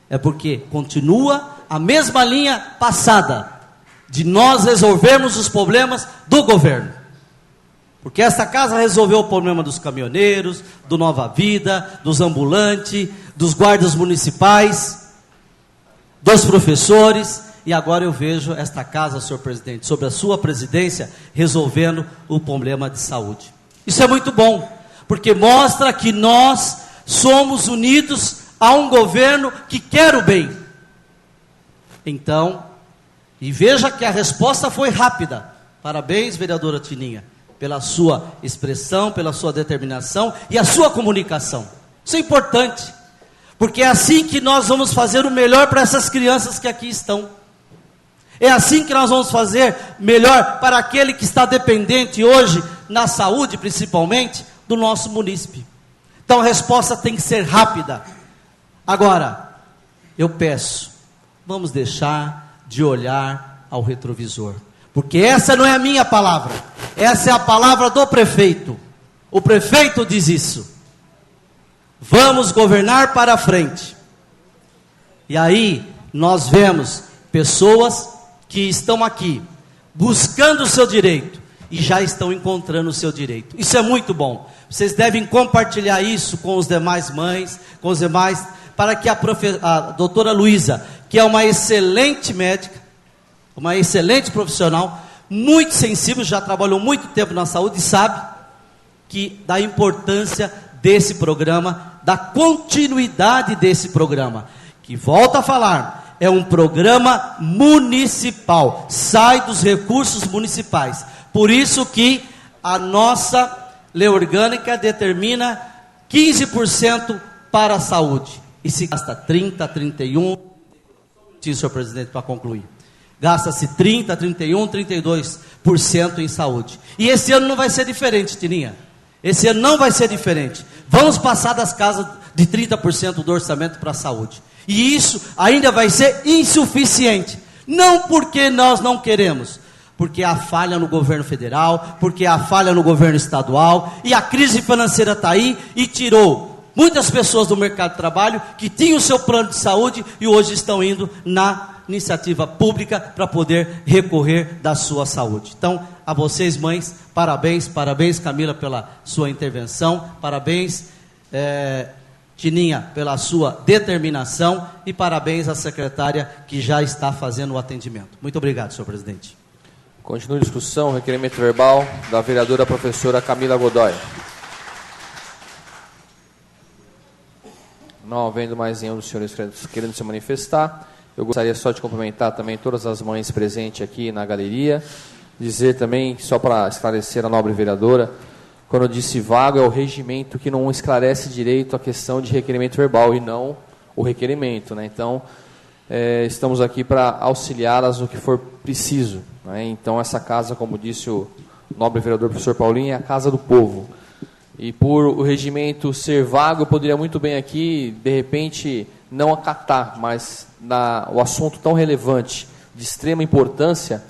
é porque continua a mesma linha passada de nós resolvermos os problemas do governo. Porque essa casa resolveu o problema dos caminhoneiros, do Nova Vida, dos ambulantes, dos guardas municipais, dos professores. E agora eu vejo esta casa, senhor presidente, sob a sua presidência, resolvendo o problema de saúde. Isso é muito bom, porque mostra que nós somos unidos a um governo que quer o bem. Então, e veja que a resposta foi rápida. Parabéns, vereadora Tininha, pela sua expressão, pela sua determinação e a sua comunicação. Isso é importante, porque é assim que nós vamos fazer o melhor para essas crianças que aqui estão. É assim que nós vamos fazer melhor para aquele que está dependente hoje, na saúde principalmente, do nosso munícipe. Então a resposta tem que ser rápida. Agora, eu peço, vamos deixar de olhar ao retrovisor. Porque essa não é a minha palavra, essa é a palavra do prefeito. O prefeito diz isso. Vamos governar para frente. E aí nós vemos pessoas que estão aqui buscando o seu direito e já estão encontrando o seu direito. Isso é muito bom. Vocês devem compartilhar isso com os demais mães, com os demais, para que a doutora Luísa, que é uma excelente médica, uma excelente profissional, muito sensível, já trabalhou muito tempo na saúde e sabe que da importância desse programa, da continuidade desse programa, que volta a falar, é um programa municipal, sai dos recursos municipais. Por isso que a nossa lei orgânica determina 15% para a saúde. E se gasta 30, 31, senhor presidente, para concluir. Gasta-se 30, 31, 32% em saúde. E esse ano não vai ser diferente, Tininha. Esse ano não vai ser diferente. Vamos passar das casas de 30% do orçamento para a saúde. E isso ainda vai ser insuficiente. Não porque nós não queremos, porque há falha no governo federal, porque há falha no governo estadual, e a crise financeira está aí e tirou muitas pessoas do mercado de trabalho que tinham o seu plano de saúde e hoje estão indo na iniciativa pública para poder recorrer da sua saúde. Então, a vocês mães, parabéns, parabéns Camila pela sua intervenção, parabéns Tininha pela sua determinação e parabéns à secretária que já está fazendo o atendimento. Muito obrigado, senhor presidente. Continua a discussão, requerimento verbal da vereadora professora Camila Godoy. Não havendo mais nenhum dos senhores querendo se manifestar, eu gostaria só de cumprimentar também todas as mães presentes aqui na galeria, dizer também, só para esclarecer a nobre vereadora, quando eu disse vago, é o regimento que não esclarece direito a questão de requerimento verbal e não o requerimento, né? Então, estamos aqui para auxiliá-las no que for preciso, né? Então, essa casa, como disse o nobre vereador professor Paulinho, é a casa do povo. E por o regimento ser vago, eu poderia muito bem aqui, de repente, não acatar, mas o assunto tão relevante, de extrema importância,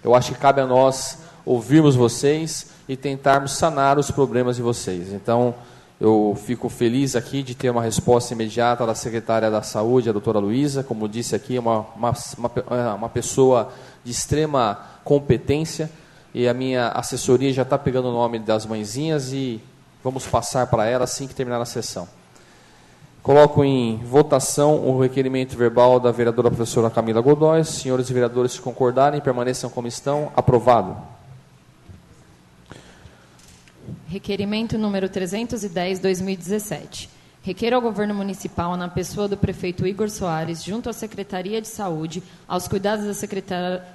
eu acho que cabe a nós ouvirmos vocês e tentarmos sanar os problemas de vocês. Então, eu fico feliz aqui de ter uma resposta imediata da secretária da Saúde, a doutora Luísa, como disse aqui, uma pessoa de extrema competência, e a minha assessoria já está pegando o nome das mãezinhas e vamos passar para ela assim que terminar a sessão. Coloco em votação o requerimento verbal da vereadora professora Camila Godoy. Senhores vereadores, se concordarem, permaneçam como estão. Aprovado. Requerimento número 310/2017. Requer ao governo municipal, na pessoa do prefeito Igor Soares, junto à Secretaria de Saúde, aos cuidados da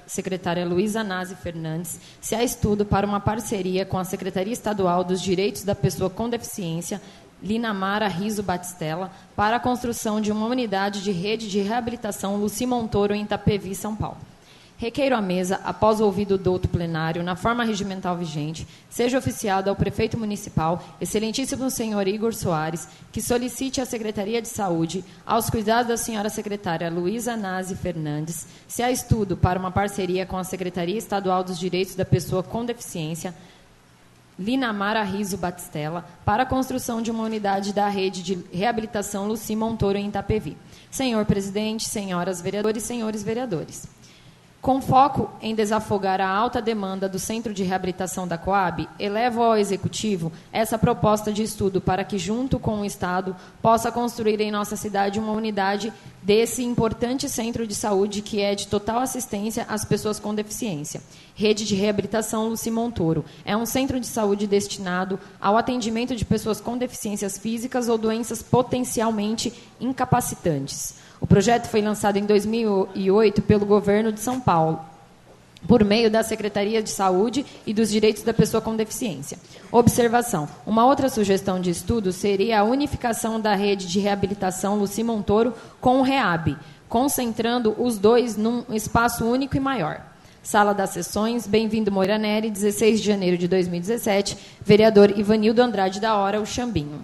secretária Luísa Nazi Fernandes, se há estudo para uma parceria com a Secretaria Estadual dos Direitos da Pessoa com Deficiência, Linamara Riso Batistella, para a construção de uma unidade de rede de reabilitação Luci Montoro em Itapevi, São Paulo. Requeiro à mesa, após ouvido o douto plenário, na forma regimental vigente, seja oficiado ao prefeito municipal, excelentíssimo senhor Igor Soares, que solicite à Secretaria de Saúde, aos cuidados da senhora secretária Luísa Nazi Fernandes, se há estudo para uma parceria com a Secretaria Estadual dos Direitos da Pessoa com Deficiência, Linamara Riso Batistella, para a construção de uma unidade da rede de reabilitação Luci Montoro em Itapevi. Senhor presidente, senhoras vereadoras e senhores vereadores, Com foco em desafogar a alta demanda do Centro de Reabilitação da Coab, elevo ao Executivo essa proposta de estudo para que, junto com o Estado, possa construir em nossa cidade uma unidade desse importante centro de saúde que é de total assistência às pessoas com deficiência. Rede de Reabilitação Luci Montoro é um centro de saúde destinado ao atendimento de pessoas com deficiências físicas ou doenças potencialmente incapacitantes. O projeto foi lançado em 2008 pelo governo de São Paulo, por meio da Secretaria de Saúde e dos Direitos da Pessoa com Deficiência. Observação. Uma outra sugestão de estudo seria a unificação da rede de reabilitação Luci Montoro com o REAB, concentrando os dois num espaço único e maior. Sala das Sessões, Bem-vindo Moiraneri, 16 de janeiro de 2017, vereador Ivanildo Andrade da Hora, o Xambinho.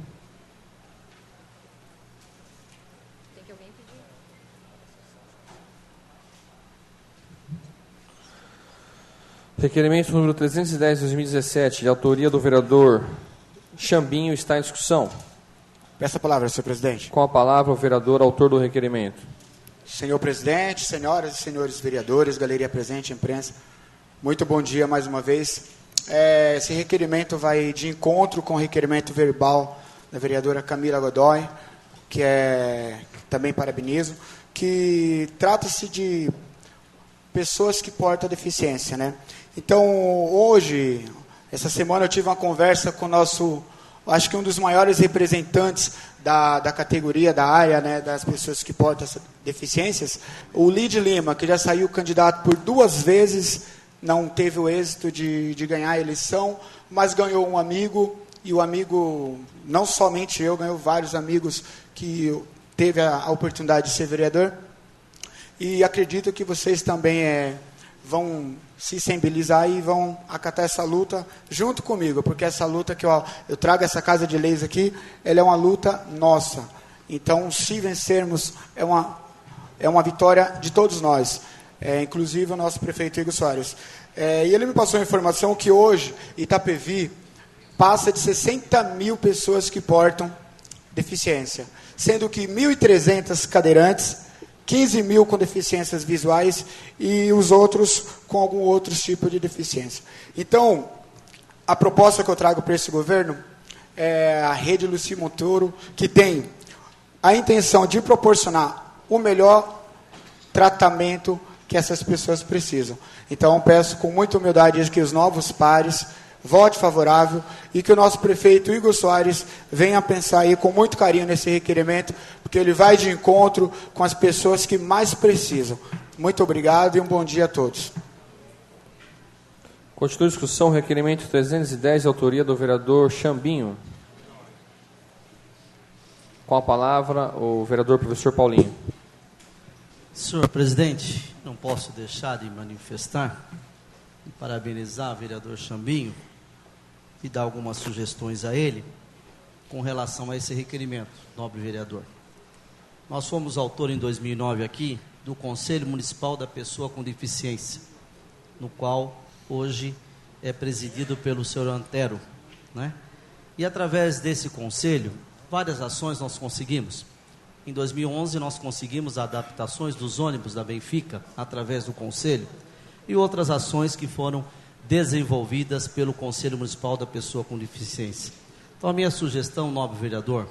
Requerimento número 310, 2017, de autoria do vereador Xambinho, está em discussão. Peço a palavra, senhor presidente. Com a palavra, o vereador autor do requerimento. Senhor presidente, senhoras e senhores vereadores, galeria presente, imprensa, muito bom dia mais uma vez. Esse requerimento vai de encontro com o requerimento verbal da vereadora Camila Godoy, que também parabenizo, que trata-se de pessoas que portam deficiência, né? Então, hoje, essa semana, eu tive uma conversa com o nosso, acho que um dos maiores representantes da categoria, da área, né, das pessoas que portam essas deficiências, o Lide Lima, que já saiu candidato por 2 vezes, não teve o êxito de ganhar a eleição, mas ganhou um amigo, e o amigo, não somente eu, ganhou vários amigos que teve a oportunidade de ser vereador, e acredito que vocês também vão se sensibilizar e vão acatar essa luta junto comigo, porque essa luta que eu trago essa casa de leis aqui, ela é uma luta nossa. Então, se vencermos, é uma vitória de todos nós, inclusive o nosso prefeito Igor Soares. E ele me passou a informação que hoje, Itapevi passa de 60 mil pessoas que portam deficiência, sendo que 1.300 cadeirantes, 15 mil com deficiências visuais e os outros com algum outro tipo de deficiência. Então, a proposta que eu trago para esse governo é a rede Luci Montoro, que tem a intenção de proporcionar o melhor tratamento que essas pessoas precisam. Então, peço com muita humildade que os novos pares vote favorável e que o nosso prefeito Igor Soares venha pensar aí com muito carinho nesse requerimento, porque ele vai de encontro com as pessoas que mais precisam. Muito obrigado e um bom dia a todos. Continua a discussão, requerimento 310, autoria do vereador Xambinho. Com a palavra, o vereador professor Paulinho. Senhor presidente, não posso deixar de manifestar e parabenizar o vereador Xambinho e dar algumas sugestões a ele com relação a esse requerimento, nobre vereador. Nós fomos autor em 2009 aqui do Conselho Municipal da Pessoa com Deficiência, no qual hoje é presidido pelo senhor Antero, né? E através desse conselho, várias ações nós conseguimos. Em 2011 nós conseguimos adaptações dos ônibus da Benfica através do conselho e outras ações que foram desenvolvidas pelo Conselho Municipal da Pessoa com Deficiência. Então a minha sugestão, nobre vereador,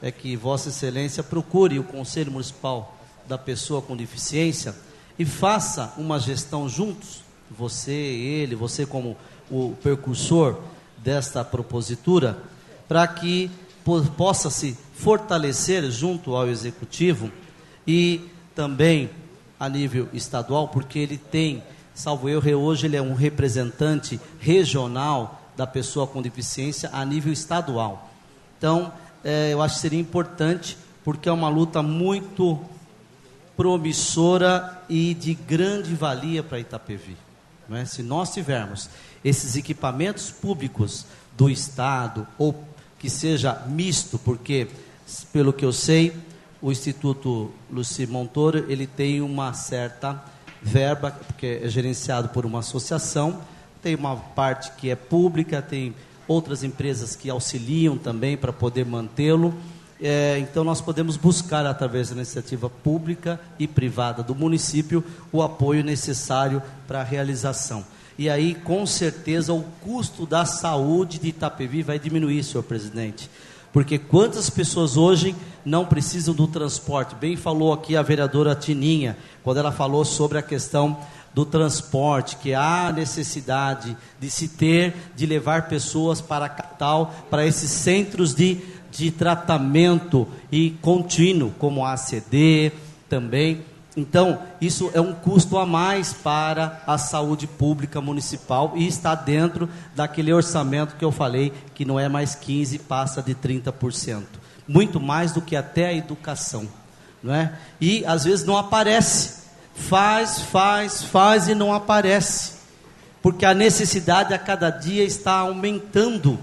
é que Vossa Excelência procure o Conselho Municipal da Pessoa com Deficiência e faça uma gestão juntos, você como o percursor desta propositura, para que possa se fortalecer junto ao Executivo e também a nível estadual, porque ele tem, salvo eu, hoje ele é um representante regional da pessoa com deficiência a nível estadual. Então, eu acho que seria importante, porque é uma luta muito promissora e de grande valia para Itapevi, não é? Se nós tivermos esses equipamentos públicos do Estado, ou que seja misto, porque, pelo que eu sei, o Instituto Luci Montoro, ele tem uma certa verba, porque é gerenciado por uma associação, tem uma parte que é pública, tem outras empresas que auxiliam também para poder mantê-lo, Então nós podemos buscar, através da iniciativa pública e privada do município, o apoio necessário para a realização. E aí, com certeza, o custo da saúde de Itapevi vai diminuir, senhor presidente. Porque quantas pessoas hoje não precisam do transporte? Bem falou aqui a vereadora Tininha, quando ela falou sobre a questão do transporte, que há necessidade de se ter, de levar pessoas para a capital, para esses centros de tratamento e contínuo, como a ACD também. Então, isso é um custo a mais para a saúde pública municipal e está dentro daquele orçamento que eu falei, que não é mais 15%, passa de 30%. Muito mais do que até a educação, não é? E às vezes não aparece. Faz e não aparece. Porque a necessidade a cada dia está aumentando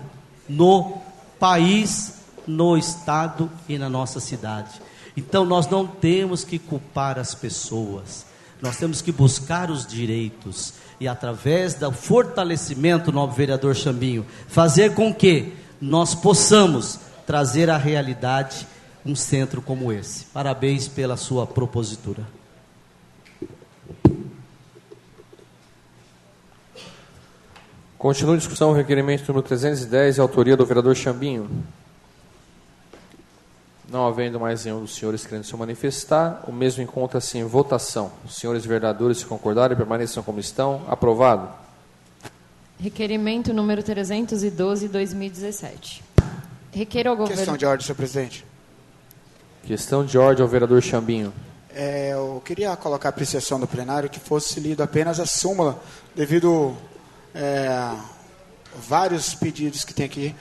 no país, no estado e na nossa cidade. Então nós não temos que culpar as pessoas, nós temos que buscar os direitos e através do fortalecimento, nobre vereador Chambinho, fazer com que nós possamos trazer à realidade um centro como esse. Parabéns pela sua propositura. Continua a discussão, requerimento número 310, autoria do vereador Chambinho. Não havendo mais nenhum dos senhores querendo se manifestar, o mesmo encontra-se em votação. Os senhores vereadores, se concordarem, permaneçam como estão. Aprovado. Requerimento número 312, 2017. Requer ao governo... Questão de ordem, senhor presidente. Questão de ordem ao vereador Chambinho. Eu queria colocar a apreciação do plenário que fosse lido apenas a súmula, devido vários pedidos que tem aqui,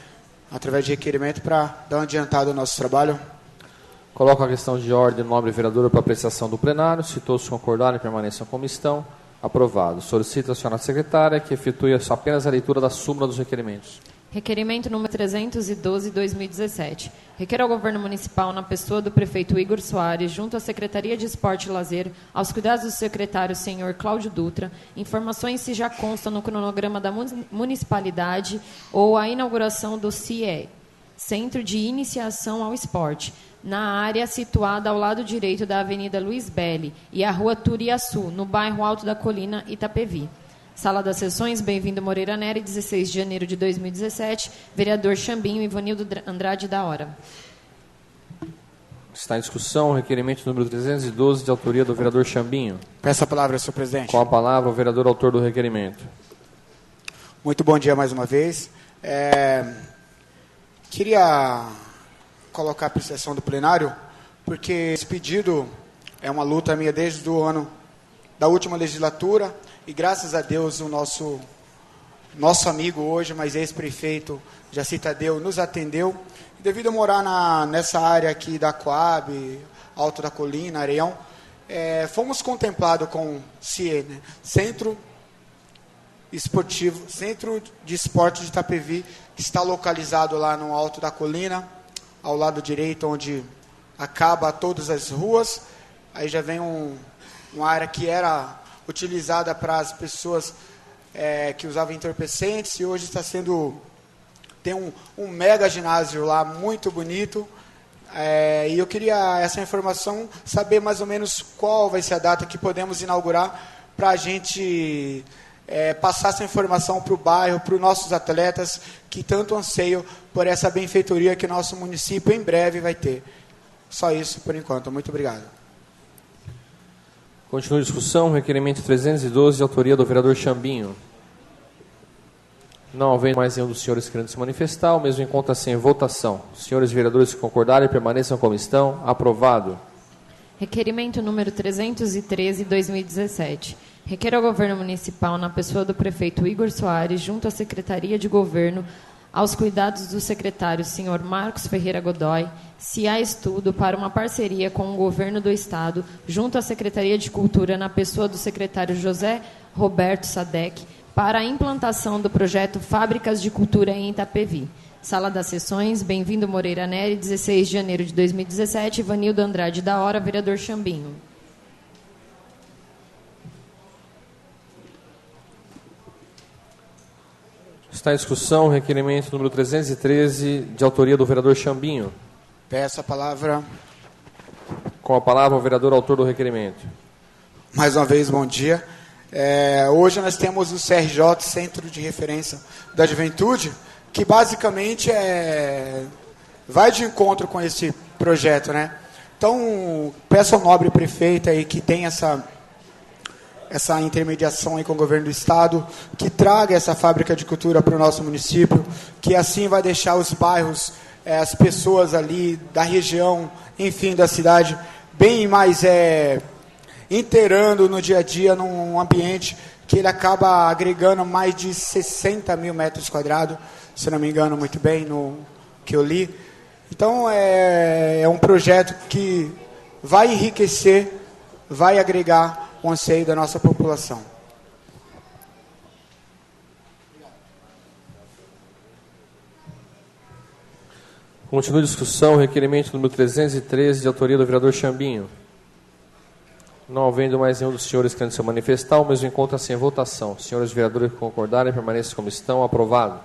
através de requerimento, para dar uma adiantada no nosso trabalho. Coloco a questão de ordem, nobre vereador, para apreciação do plenário. Se todos concordarem, permaneçam como estão. Aprovado. Solicito a senhora secretária que efetue apenas a leitura da súmula dos requerimentos. Requerimento número 312, 2017. Requer ao governo municipal, na pessoa do prefeito Igor Soares, junto à Secretaria de Esporte e Lazer, aos cuidados do secretário senhor Cláudio Dutra, informações se já constam no cronograma da municipalidade ou a inauguração do CIE, Centro de Iniciação ao Esporte, na área situada ao lado direito da Avenida Luiz Belli e a Rua Turiaçu, no bairro Alto da Colina, Itapevi. Sala das Sessões, Bem-vindo Moreira Nery, 16 de janeiro de 2017, vereador Chambinho, Ivanildo Andrade da Hora. Está em discussão o requerimento número 312, de autoria do vereador Chambinho. Peço a palavra, senhor presidente. Com a palavra, o vereador autor do requerimento. Muito bom dia mais uma vez. Queria colocar a apreciação do plenário, porque esse pedido é uma luta minha desde o ano da última legislatura, e graças a Deus o nosso amigo hoje, mas ex-prefeito Jaci Tadeu, nos atendeu. E devido a morar nessa área aqui da Coab, Alto da Colina, Areião, fomos contemplados com CIE, né? Centro Esportivo, Centro de Esporte de Itapevi, que está localizado lá no Alto da Colina, ao lado direito, onde acaba todas as ruas. Aí já vem uma área que era utilizada para as pessoas que usavam entorpecentes, e hoje tem um mega ginásio lá, muito bonito. E eu queria essa informação, saber mais ou menos qual vai ser a data que podemos inaugurar, para a gente passar essa informação para o bairro, para os nossos atletas, que tanto anseiam por essa benfeitoria que nosso município em breve vai ter. Só isso por enquanto. Muito obrigado. Continua a discussão, requerimento 312, de autoria do vereador Chambinho. Não havendo mais nenhum dos senhores querendo se manifestar, o mesmo encontra-se em votação. Os senhores vereadores, se concordarem, permaneçam como estão. Aprovado. Requerimento número 313, 2017. Requer ao governo municipal, na pessoa do prefeito Igor Soares, junto à Secretaria de Governo, aos cuidados do secretário senhor Marcos Ferreira Godoy, se há estudo para uma parceria com o governo do estado, junto à Secretaria de Cultura, na pessoa do secretário José Roberto Sadek, para a implantação do projeto Fábricas de Cultura em Itapevi. Sala das Sessões, Bem-vindo Moreira Nery, 16 de janeiro de 2017, Ivanildo Andrade da Hora, vereador Chambinho. Está em discussão o requerimento número 313, de autoria do vereador Chambinho. Peço a palavra. Com a palavra, o vereador autor do requerimento. Mais uma vez, bom dia. Hoje nós temos o CRJ, Centro de Referência da Juventude, que basicamente vai de encontro com esse projeto, né? Então, peço ao nobre prefeito aí que tem essa intermediação aí com o governo do estado, que traga essa fábrica de cultura para o nosso município, que assim vai deixar os bairros, as pessoas ali da região, enfim, da cidade, bem mais inteirando no dia a dia, num ambiente que ele acaba agregando mais de 60 mil metros quadrados, se não me engano muito bem, no que eu li. Então, é um projeto que vai enriquecer, vai agregar o anseio da nossa população. Continua a discussão, requerimento número 313, de autoria do vereador Chambinho. Não havendo mais nenhum dos senhores querendo se manifestar, o mesmo encontra-se em votação. Senhores vereadores que concordarem, permaneçam como estão. Aprovado.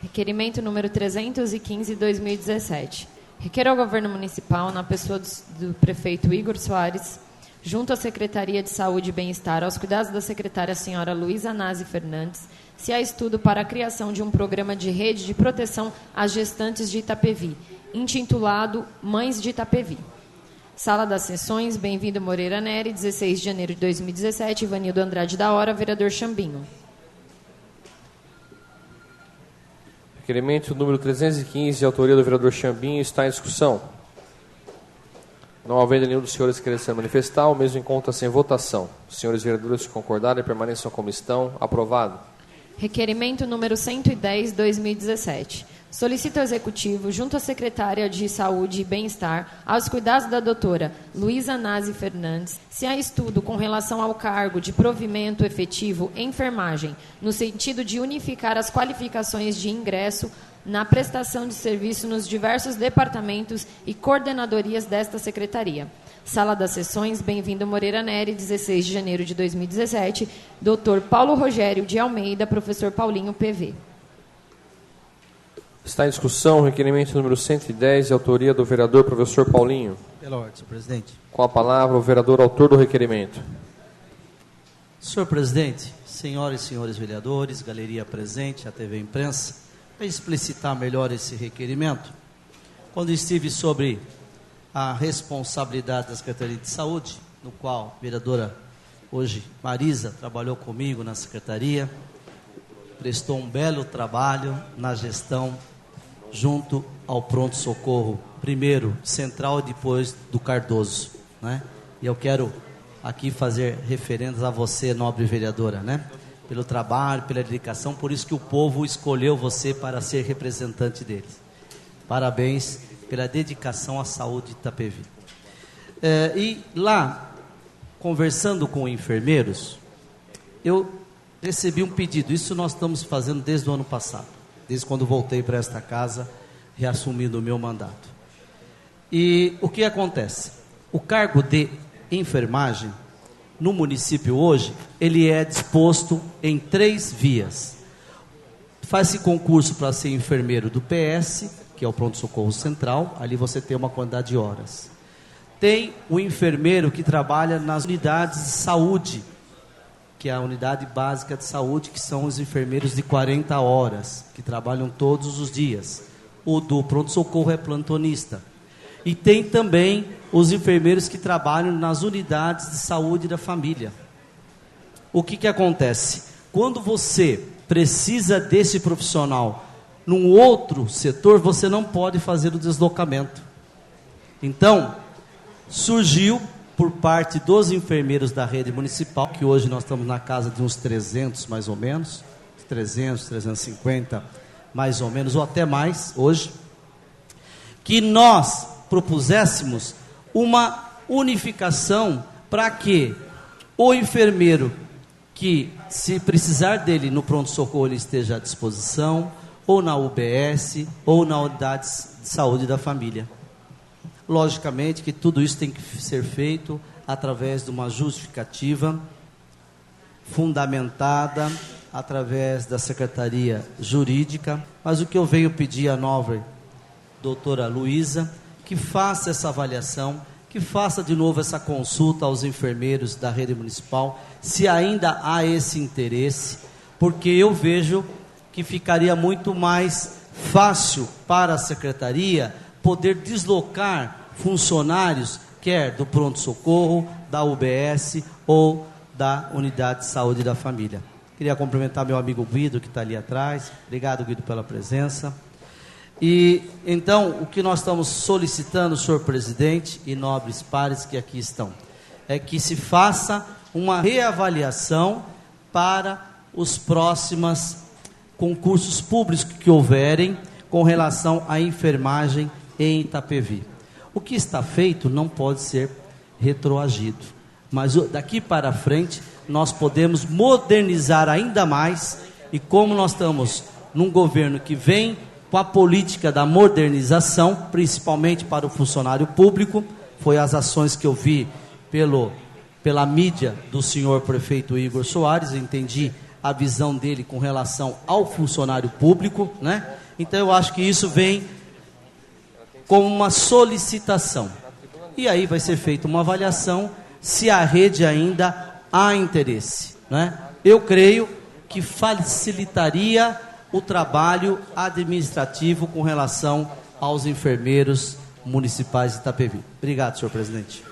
Requerimento número 315, 2017. Requer ao governo municipal, na pessoa do prefeito Igor Soares, junto à Secretaria de Saúde e Bem-Estar, aos cuidados da secretária senhora Luísa Nazi Fernandes, se há estudo para a criação de um programa de rede de proteção às gestantes de Itapevi, intitulado Mães de Itapevi. Sala das Sessões, Bem-vindo Moreira Neri, 16 de janeiro de 2017, Ivanildo Andrade da Hora, vereador Chambinho. Requerimento número 315, de autoria do vereador Chambinho, está em discussão. Não havendo nenhum dos senhores querendo se manifestar, o mesmo encontra-se em votação. Os senhores vereadores que concordarem, permaneçam como estão. Aprovado. Requerimento número 110, 2017. Solicita ao Executivo, junto à Secretária de Saúde e Bem-Estar, aos cuidados da doutora Luísa Nazi Fernandes, se há estudo com relação ao cargo de provimento efetivo enfermagem, no sentido de unificar as qualificações de ingresso na prestação de serviço nos diversos departamentos e coordenadorias desta Secretaria. Sala das Sessões, Bem-vindo Moreira Neri, 16 de janeiro de 2017, Dr. Paulo Rogério de Almeida, professor Paulinho, PV. Está em discussão o requerimento número 110, de autoria do vereador professor Paulinho. Pela ordem, senhor presidente. Com a palavra, o vereador autor do requerimento. Senhor presidente, senhoras e senhores vereadores, galeria presente, a TV Imprensa, para explicitar melhor esse requerimento, quando estive sobre a responsabilidade da Secretaria de Saúde, no qual a vereadora, hoje, Marisa, trabalhou comigo na Secretaria, prestou um belo trabalho na gestão junto ao pronto-socorro, primeiro central e depois do Cardoso, né? E eu quero aqui fazer referências a você, nobre vereadora, né? Pelo trabalho, pela dedicação, por isso que o povo escolheu você para ser representante deles. Parabéns pela dedicação à saúde de Itapevi. E lá, conversando com enfermeiros, eu recebi um pedido, isso nós estamos fazendo desde o ano passado, desde quando voltei para esta casa, reassumindo o meu mandato. E o que acontece? O cargo de enfermagem, no município hoje, ele é disposto em 3 vias. Faz-se concurso para ser enfermeiro do PS, que é o pronto-socorro central, ali você tem uma quantidade de horas. Tem o enfermeiro que trabalha nas unidades de saúde, que é a unidade básica de saúde, que são os enfermeiros de 40 horas, que trabalham todos os dias. O do pronto-socorro é plantonista. E tem também os enfermeiros que trabalham nas unidades de saúde da família. O que acontece? Quando você precisa desse profissional num outro setor, você não pode fazer o deslocamento. Então, surgiu por parte dos enfermeiros da rede municipal, que hoje nós estamos na casa de uns 300 mais ou menos, 300, 350 mais ou menos, ou até mais hoje, que nós propuséssemos uma unificação para que o enfermeiro que, se precisar dele no pronto-socorro, ele esteja à disposição, ou na UBS, ou na unidade de saúde da família. Logicamente que tudo isso tem que ser feito através de uma justificativa fundamentada através da Secretaria Jurídica, mas o que eu venho pedir à nova doutora Luísa, que faça essa avaliação, que faça de novo essa consulta aos enfermeiros da rede municipal, se ainda há esse interesse, porque eu vejo que ficaria muito mais fácil para a secretaria poder deslocar funcionários, quer do pronto-socorro, da UBS ou da Unidade de Saúde da Família. Queria cumprimentar meu amigo Guido, que está ali atrás. Obrigado, Guido, pela presença. E, então, o que nós estamos solicitando, senhor presidente e nobres pares que aqui estão, é que se faça uma reavaliação para os próximos concursos públicos que houverem com relação à enfermagem em Itapevi. O que está feito não pode ser retroagido, mas daqui para frente nós podemos modernizar ainda mais, e como nós estamos num governo que vem com a política da modernização, principalmente para o funcionário público, foi as ações que eu vi pela mídia do senhor prefeito Igor Soares, eu entendi a visão dele com relação ao funcionário público, né? Então eu acho que isso vem como uma solicitação. E aí vai ser feita uma avaliação se a rede ainda há interesse, né? Eu creio que facilitaria o trabalho administrativo com relação aos enfermeiros municipais de Itapevi. Obrigado, senhor presidente.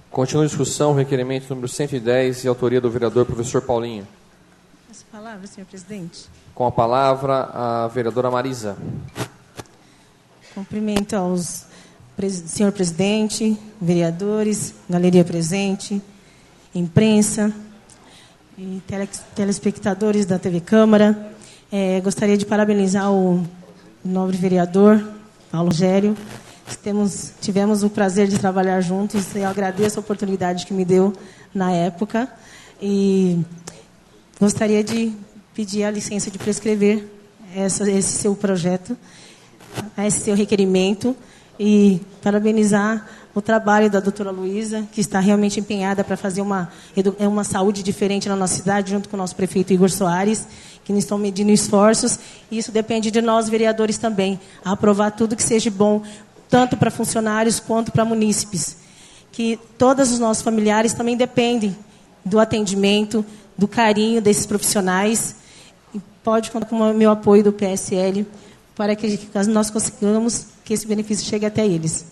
Continua a discussão, requerimento número 110, de autoria do vereador professor Paulinho. As palavras, senhor presidente. Com a palavra, a vereadora Marisa. Cumprimento aos senhor presidente, vereadores, galeria presente, imprensa e telespectadores da TV Câmara. Gostaria de parabenizar o nobre vereador Paulo Rogério. Tivemos o prazer de trabalhar juntos. Eu agradeço a oportunidade que me deu na época e gostaria de pedir a licença de prescrever esse seu projeto, esse seu requerimento, e parabenizar o trabalho da doutora Luísa, que está realmente empenhada para fazer uma saúde diferente na nossa cidade, junto com o nosso prefeito Igor Soares, que estão medindo esforços, e isso depende de nós, vereadores, também, a aprovar tudo que seja bom, tanto para funcionários quanto para munícipes, que todos os nossos familiares também dependem do atendimento, do carinho desses profissionais, e pode contar com o meu apoio do PSL para que nós consigamos que esse benefício chegue até eles.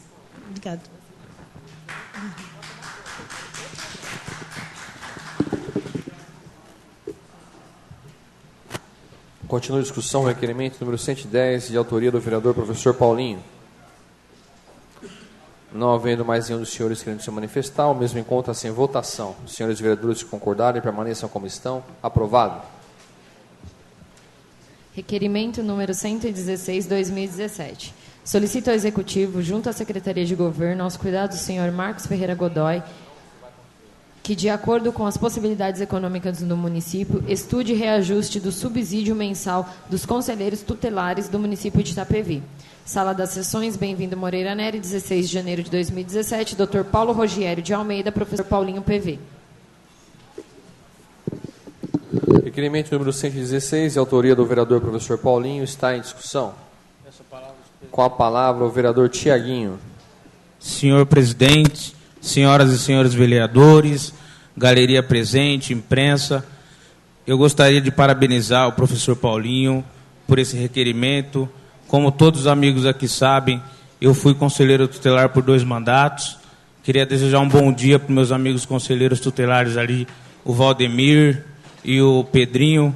Obrigado. Continua a discussão, requerimento número 110, de autoria do vereador professor Paulinho. Não havendo mais nenhum dos senhores querendo se manifestar, o mesmo encontra-se em votação. Os senhores vereadores que concordarem permaneçam como estão. Aprovado. Requerimento número 116/2017. Solicito ao Executivo, junto à Secretaria de Governo, aos cuidados do senhor Marcos Ferreira Godoy, que, de acordo com as possibilidades econômicas do município, estude reajuste do subsídio mensal dos conselheiros tutelares do município de Itapevi. Sala das Sessões, Bem-vindo Moreira Nery, 16 de janeiro de 2017, Dr. Paulo Rogério de Almeida, professor Paulinho PV. Requerimento número 116, de autoria do vereador professor Paulinho, está em discussão. Com a palavra, o vereador Tiaguinho. Senhor presidente, senhoras e senhores vereadores, galeria presente, imprensa, eu gostaria de parabenizar o professor Paulinho por esse requerimento. Como todos os amigos aqui sabem, eu fui conselheiro tutelar por 2 mandatos. Queria desejar um bom dia para os meus amigos conselheiros tutelares ali, o Valdemir e o Pedrinho.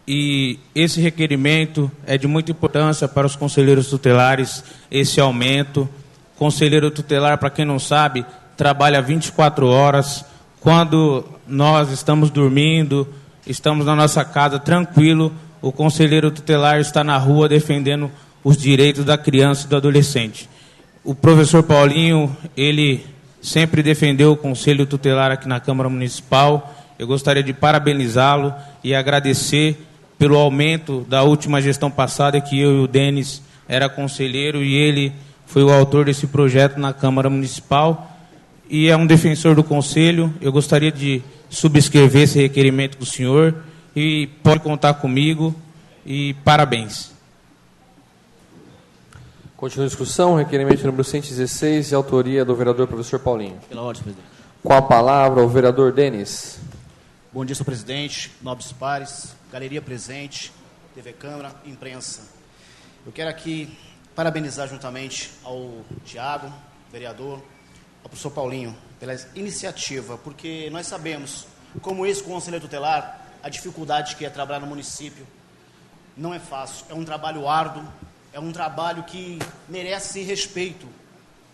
E esse requerimento é de muita importância para os conselheiros tutelares, esse aumento. Conselheiro tutelar, para quem não sabe, trabalha 24 horas. Quando nós estamos dormindo, estamos na nossa casa tranquilo, o conselheiro tutelar está na rua defendendo os direitos da criança e do adolescente. O professor Paulinho, ele sempre defendeu o conselho tutelar aqui na Câmara Municipal. Eu gostaria de parabenizá-lo e agradecer pelo aumento da última gestão passada, que eu e o Denis era conselheiro e ele foi o autor desse projeto na Câmara Municipal. e é um defensor do Conselho. Eu gostaria de subscrever esse requerimento do senhor e pode contar comigo e parabéns. Continua a discussão, requerimento número 116, de autoria do vereador professor Paulinho. Pela ordem, presidente. Com a palavra o vereador Denis. Bom dia, senhor presidente, nobres pares, galeria presente, TV Câmara, imprensa. Eu quero aqui parabenizar juntamente ao Tiago, vereador, ao professor Paulinho, pela iniciativa, porque nós sabemos, como ex-conselheiro tutelar, a dificuldade que é trabalhar no município. Não é fácil, é um trabalho árduo, é um trabalho que merece respeito,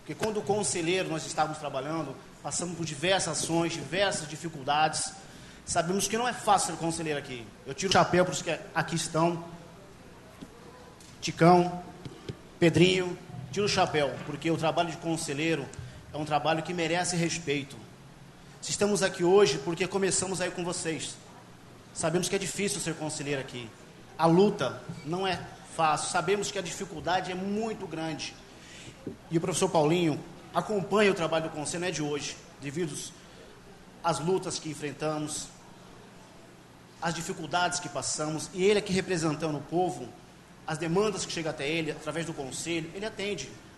porque quando conselheiro nós estávamos trabalhando, passamos por diversas ações, diversas dificuldades, sabemos que não é fácil ser conselheiro aqui. Eu tiro o chapéu para os que aqui estão, Ticão, Pedrinho, tiro o chapéu, porque o trabalho de conselheiro é um trabalho que merece respeito. Se estamos aqui hoje, porque começamos aí com vocês. Sabemos que é difícil ser conselheiro aqui. A luta não é fácil, sabemos que a dificuldade é muito grande. E o professor Paulinho acompanha o trabalho do conselho, não é de hoje, devido às lutas que enfrentamos, as dificuldades que passamos, e ele aqui representando o povo, as demandas que chegam até ele, através do conselho, ele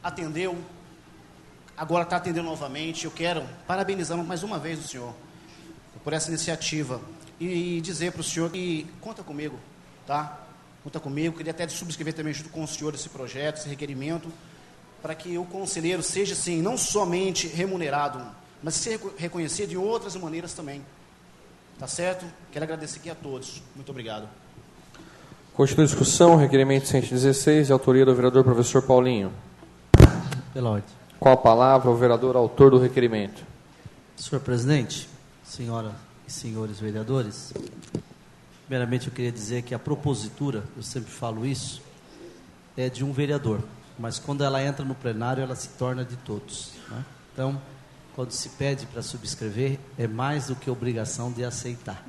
atendeu, agora está atendendo novamente. Eu quero parabenizar mais uma vez o senhor por essa iniciativa e dizer para o senhor que conta comigo, tá? Conta comigo, queria até subscrever também junto com o senhor esse projeto, esse requerimento, para que o conselheiro seja, assim, não somente remunerado, mas ser reconhecido de outras maneiras também. Tá certo? Quero agradecer aqui a todos. Muito obrigado. Continua a discussão, requerimento 116, de autoria do vereador professor Paulinho. Pela ordem. Com a palavra o vereador autor do requerimento. Senhor presidente, senhoras e senhores vereadores, primeiramente eu queria dizer que a propositura, eu sempre falo isso, é de um vereador, mas quando ela entra no plenário, ela se torna de todos, né? Então, quando se pede para subscrever, é mais do que obrigação de aceitar,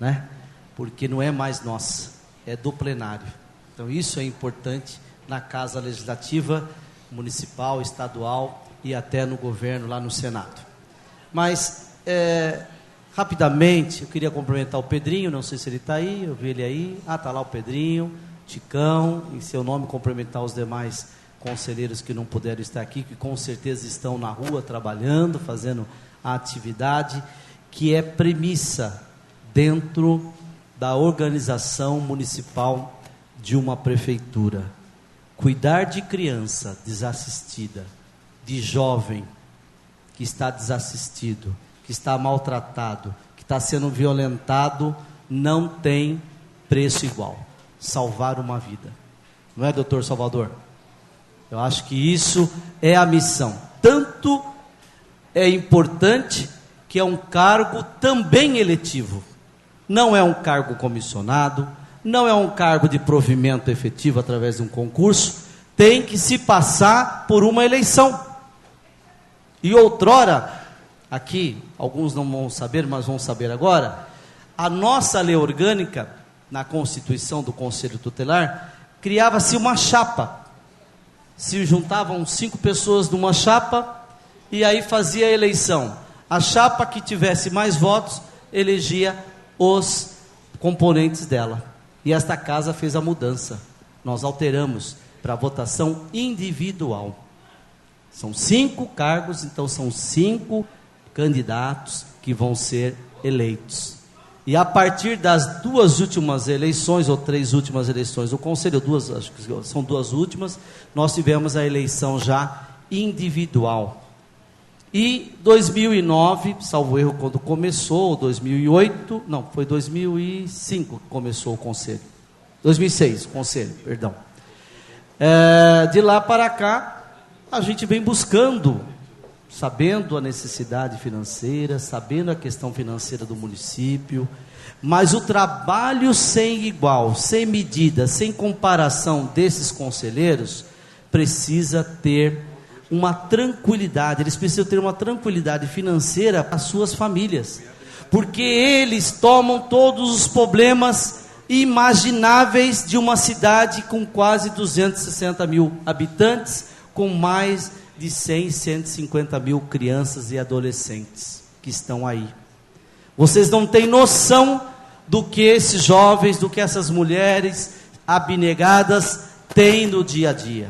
né? Porque não é mais nossa, é do plenário. Então, isso é importante na Casa Legislativa, municipal, estadual e até no governo, lá no Senado. Mas, rapidamente, eu queria cumprimentar o Pedrinho, não sei se ele está aí, eu vi ele aí. Ah, está lá o Pedrinho, Ticão, em seu nome cumprimentar os demais conselheiros que não puderam estar aqui, que com certeza estão na rua trabalhando, fazendo a atividade, que é premissa dentro da organização municipal de uma prefeitura. Cuidar de criança desassistida, de jovem que está desassistido, que está maltratado, que está sendo violentado, não tem preço igual. Salvar uma vida. Não é, doutor Salvador? Eu acho que isso é a missão. Tanto é importante que é um cargo também eletivo. Não é um cargo comissionado, não é um cargo de provimento efetivo através de um concurso, tem que se passar por uma eleição. E outrora, aqui, alguns não vão saber, mas vão saber agora, a nossa lei orgânica, na Constituição do Conselho Tutelar, criava-se uma chapa. Se juntavam 5 pessoas numa chapa, e aí fazia a eleição. A chapa que tivesse mais votos, elegia os componentes dela. E esta casa fez a mudança. Nós alteramos para votação individual. São 5 cargos, então são 5 candidatos que vão ser eleitos. E a partir das 2 últimas eleições, ou 3 últimas eleições do Conselho, acho que são 2 últimas, nós tivemos a eleição já individual. E 2009, salvo erro, quando começou, 2008, não, foi 2005 que começou o Conselho. 2006, o Conselho, perdão. De lá para cá, a gente vem buscando, sabendo a necessidade financeira, sabendo a questão financeira do município, mas o trabalho sem igual, sem medida, sem comparação desses conselheiros, precisa ter uma tranquilidade, eles precisam ter uma tranquilidade financeira para as suas famílias, porque eles tomam todos os problemas imagináveis de uma cidade com quase 260 mil habitantes, com mais de 100 e 150 mil crianças e adolescentes que estão aí. Vocês não têm noção do que esses jovens, do que essas mulheres abnegadas têm no dia a dia.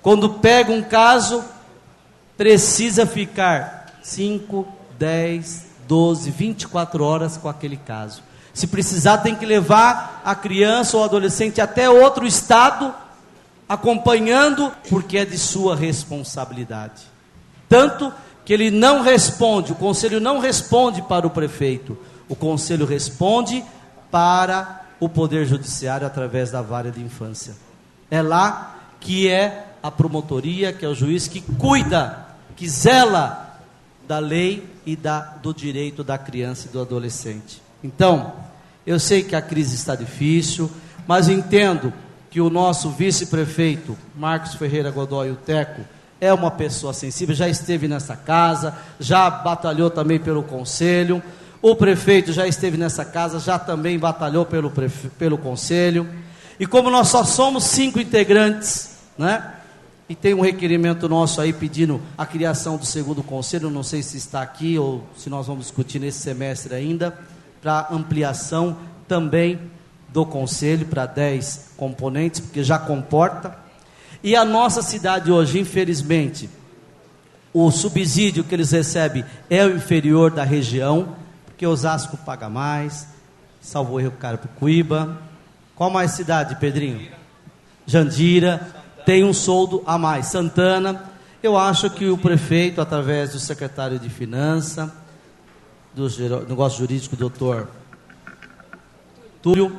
Quando pega um caso, precisa ficar 5, 10, 12, 24 horas com aquele caso. Se precisar, tem que levar a criança ou adolescente até outro estado, acompanhando, porque é de sua responsabilidade. Tanto que ele não responde, o conselho não responde para o prefeito, o conselho responde para o Poder Judiciário através da vara de infância. É lá que é a promotoria, que é o juiz que cuida, que zela da lei e do direito da criança e do adolescente. Então, eu sei que a crise está difícil, mas entendo que o nosso vice-prefeito, Marcos Ferreira Godoy, o Teco, é uma pessoa sensível, já esteve nessa casa, já batalhou também pelo conselho. O prefeito já esteve nessa casa, já também batalhou pelo conselho. E como nós só somos 5 integrantes, né? E tem um requerimento nosso aí pedindo a criação do segundo conselho, não sei se está aqui ou se nós vamos discutir nesse semestre ainda, para ampliação também do conselho para 10 componentes, porque já comporta. E a nossa cidade hoje, infelizmente, o subsídio que eles recebem é o inferior da região, porque Osasco paga mais, salvo erro Carapicuíba. Qual mais cidade, Pedrinho? Jandira, tem um soldo a mais. Santana, eu acho que o prefeito, através do secretário de Finanças, do negócio jurídico, doutor Túlio,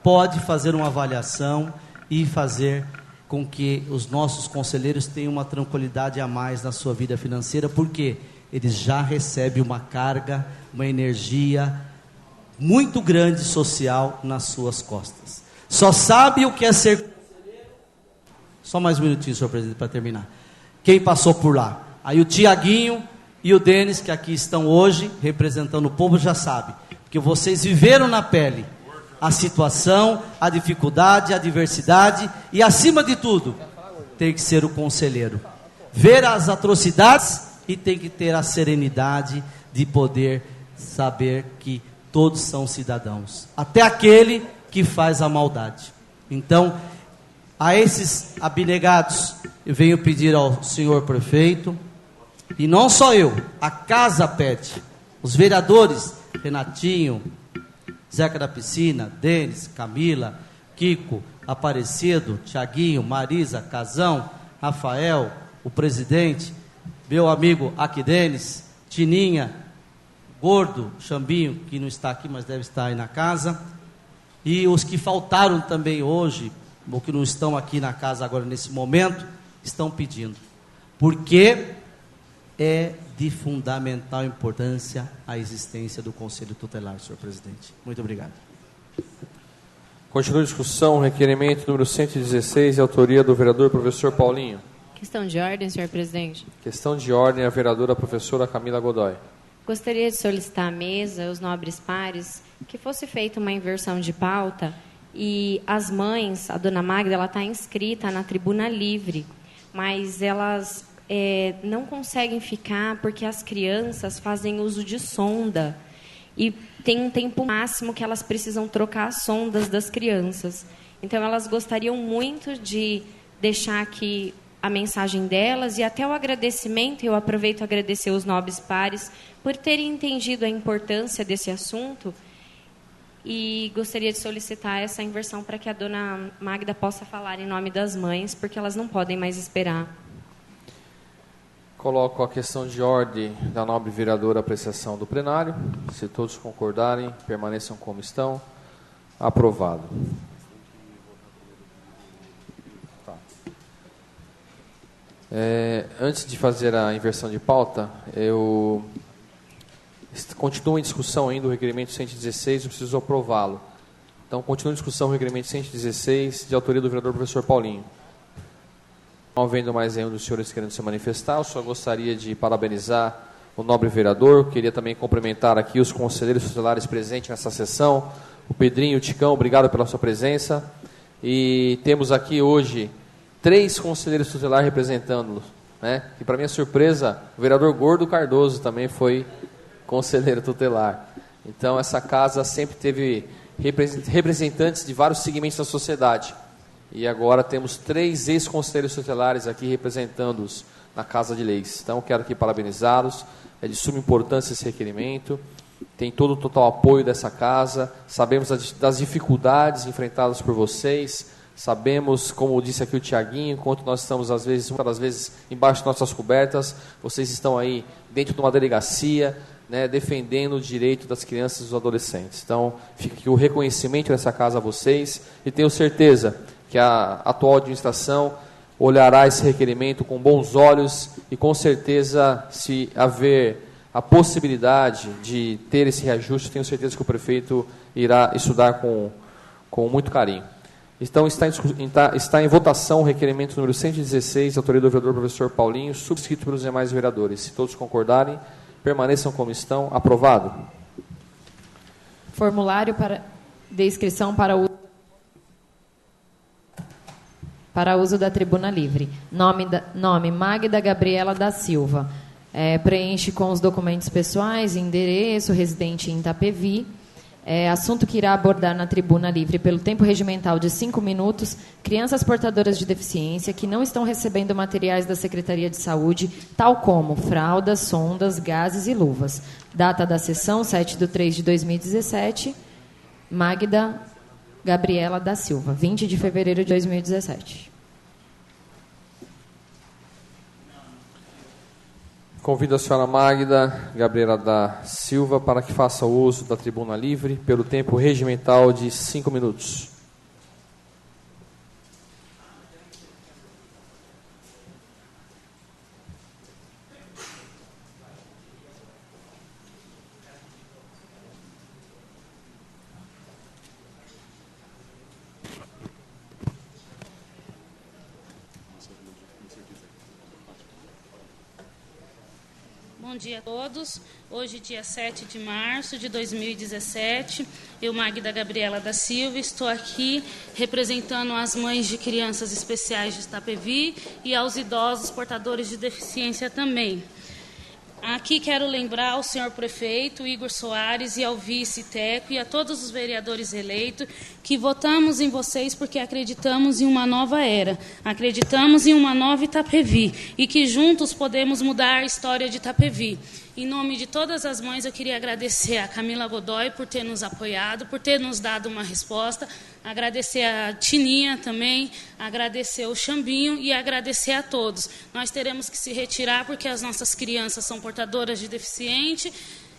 pode fazer uma avaliação e fazer com que os nossos conselheiros tenham uma tranquilidade a mais na sua vida financeira, porque eles já recebem uma carga, uma energia muito grande social nas suas costas. Só sabe o que é ser conselheiro. Só mais um minutinho, senhor presidente, para terminar. Quem passou por lá? Aí o Tiaguinho e o Denis, que aqui estão hoje, representando o povo, já sabe. Porque vocês viveram na pele a situação, a dificuldade, a adversidade e, acima de tudo, tem que ser o conselheiro. Ver as atrocidades e tem que ter a serenidade de poder saber que todos são cidadãos. Até aquele que faz a maldade. Então, a esses abnegados, eu venho pedir ao senhor prefeito, e não só eu, a casa pede, os vereadores, Renatinho, Zeca da Piscina, Denis, Camila, Kiko, Aparecido, Tiaguinho, Marisa, Casão, Rafael, o presidente, meu amigo Aquidenis, Tininha, Gordo, Xambinho, que não está aqui, mas deve estar aí na casa, e os que faltaram também hoje, ou que não estão aqui na casa agora nesse momento, estão pedindo, porque é de fundamental importância a existência do Conselho Tutelar, senhor presidente. Muito obrigado. Continua a discussão, requerimento número 116, de autoria do vereador professor Paulinho. Questão de ordem, senhor presidente. Questão de ordem, a vereadora professora Camila Godoy. Gostaria de solicitar à mesa, aos nobres pares, que fosse feita uma inversão de pauta e as mães, a dona Magda, ela está inscrita na tribuna livre, mas elas não conseguem ficar porque as crianças fazem uso de sonda e tem um tempo máximo que elas precisam trocar as sondas das crianças. Então, elas gostariam muito de deixar aqui a mensagem delas e até o agradecimento. Eu aproveito a agradecer os nobres pares por terem entendido a importância desse assunto e gostaria de solicitar essa inversão para que a dona Magda possa falar em nome das mães, porque elas não podem mais esperar. Coloco a questão de ordem da nobre vereadora à apreciação do plenário. Se todos concordarem, permaneçam como estão. Aprovado. Tá. Antes de fazer a inversão de pauta, eu continuo em discussão ainda o requerimento 116, eu preciso aprová-lo. Então, continua em discussão o requerimento 116, de autoria do vereador professor Paulinho. Não havendo mais nenhum dos senhores querendo se manifestar, eu só gostaria de parabenizar o nobre vereador. Queria também cumprimentar aqui os conselheiros tutelares presentes nessa sessão. O Pedrinho, o Ticão, obrigado pela sua presença. E temos aqui hoje 3 conselheiros tutelares representando né? E para minha surpresa, o vereador Gordo Cardoso também foi conselheiro tutelar. Então essa casa sempre teve representantes de vários segmentos da sociedade. E agora temos 3 ex-conselheiros tutelares aqui representando-os na Casa de Leis. Então quero aqui parabenizá-los. É de suma importância esse requerimento. Tem todo o total apoio dessa casa. Sabemos das dificuldades enfrentadas por vocês. Sabemos, como disse aqui o Tiaguinho, enquanto nós estamos, muitas vezes, embaixo de nossas cobertas, vocês estão aí dentro de uma delegacia, né, defendendo o direito das crianças e dos adolescentes. Então, fica aqui o reconhecimento dessa casa a vocês, e tenho certeza que a atual administração olhará esse requerimento com bons olhos, e com certeza, se haver a possibilidade de ter esse reajuste, tenho certeza que o prefeito irá estudar com muito carinho. Então, está em votação o requerimento número 116, autoria do vereador professor Paulinho, subscrito pelos demais vereadores. Se todos concordarem, permaneçam como estão. Aprovado. Formulário de inscrição para uso da tribuna livre. Nome Magda Gabriela da Silva. Preenche com os documentos pessoais, endereço, residente em Itapevi. Assunto que irá abordar na tribuna livre pelo tempo regimental de 5 minutos, crianças portadoras de deficiência que não estão recebendo materiais da Secretaria de Saúde, tal como fraldas, sondas, gases e luvas. Data da sessão, 7/3/2017. Magda Gabriela da Silva, 20 de fevereiro de 2017. Convido a senhora Magda Gabriela da Silva para que faça uso da tribuna livre pelo tempo regimental de 5 minutos. Bom dia a todos. Hoje, dia 7 de março de 2017, eu, Magda Gabriela da Silva, estou aqui representando as mães de crianças especiais de Itapevi e aos idosos portadores de deficiência também. Aqui quero lembrar ao senhor prefeito Igor Soares e ao vice Teco e a todos os vereadores eleitos que votamos em vocês porque acreditamos em uma nova era, acreditamos em uma nova Itapevi e que juntos podemos mudar a história de Itapevi. Em nome de todas as mães, eu queria agradecer a Camila Godoy por ter nos apoiado, por ter nos dado uma resposta, agradecer a Tininha também, agradecer o Xambinho e agradecer a todos. Nós teremos que se retirar porque as nossas crianças são portadoras de deficiência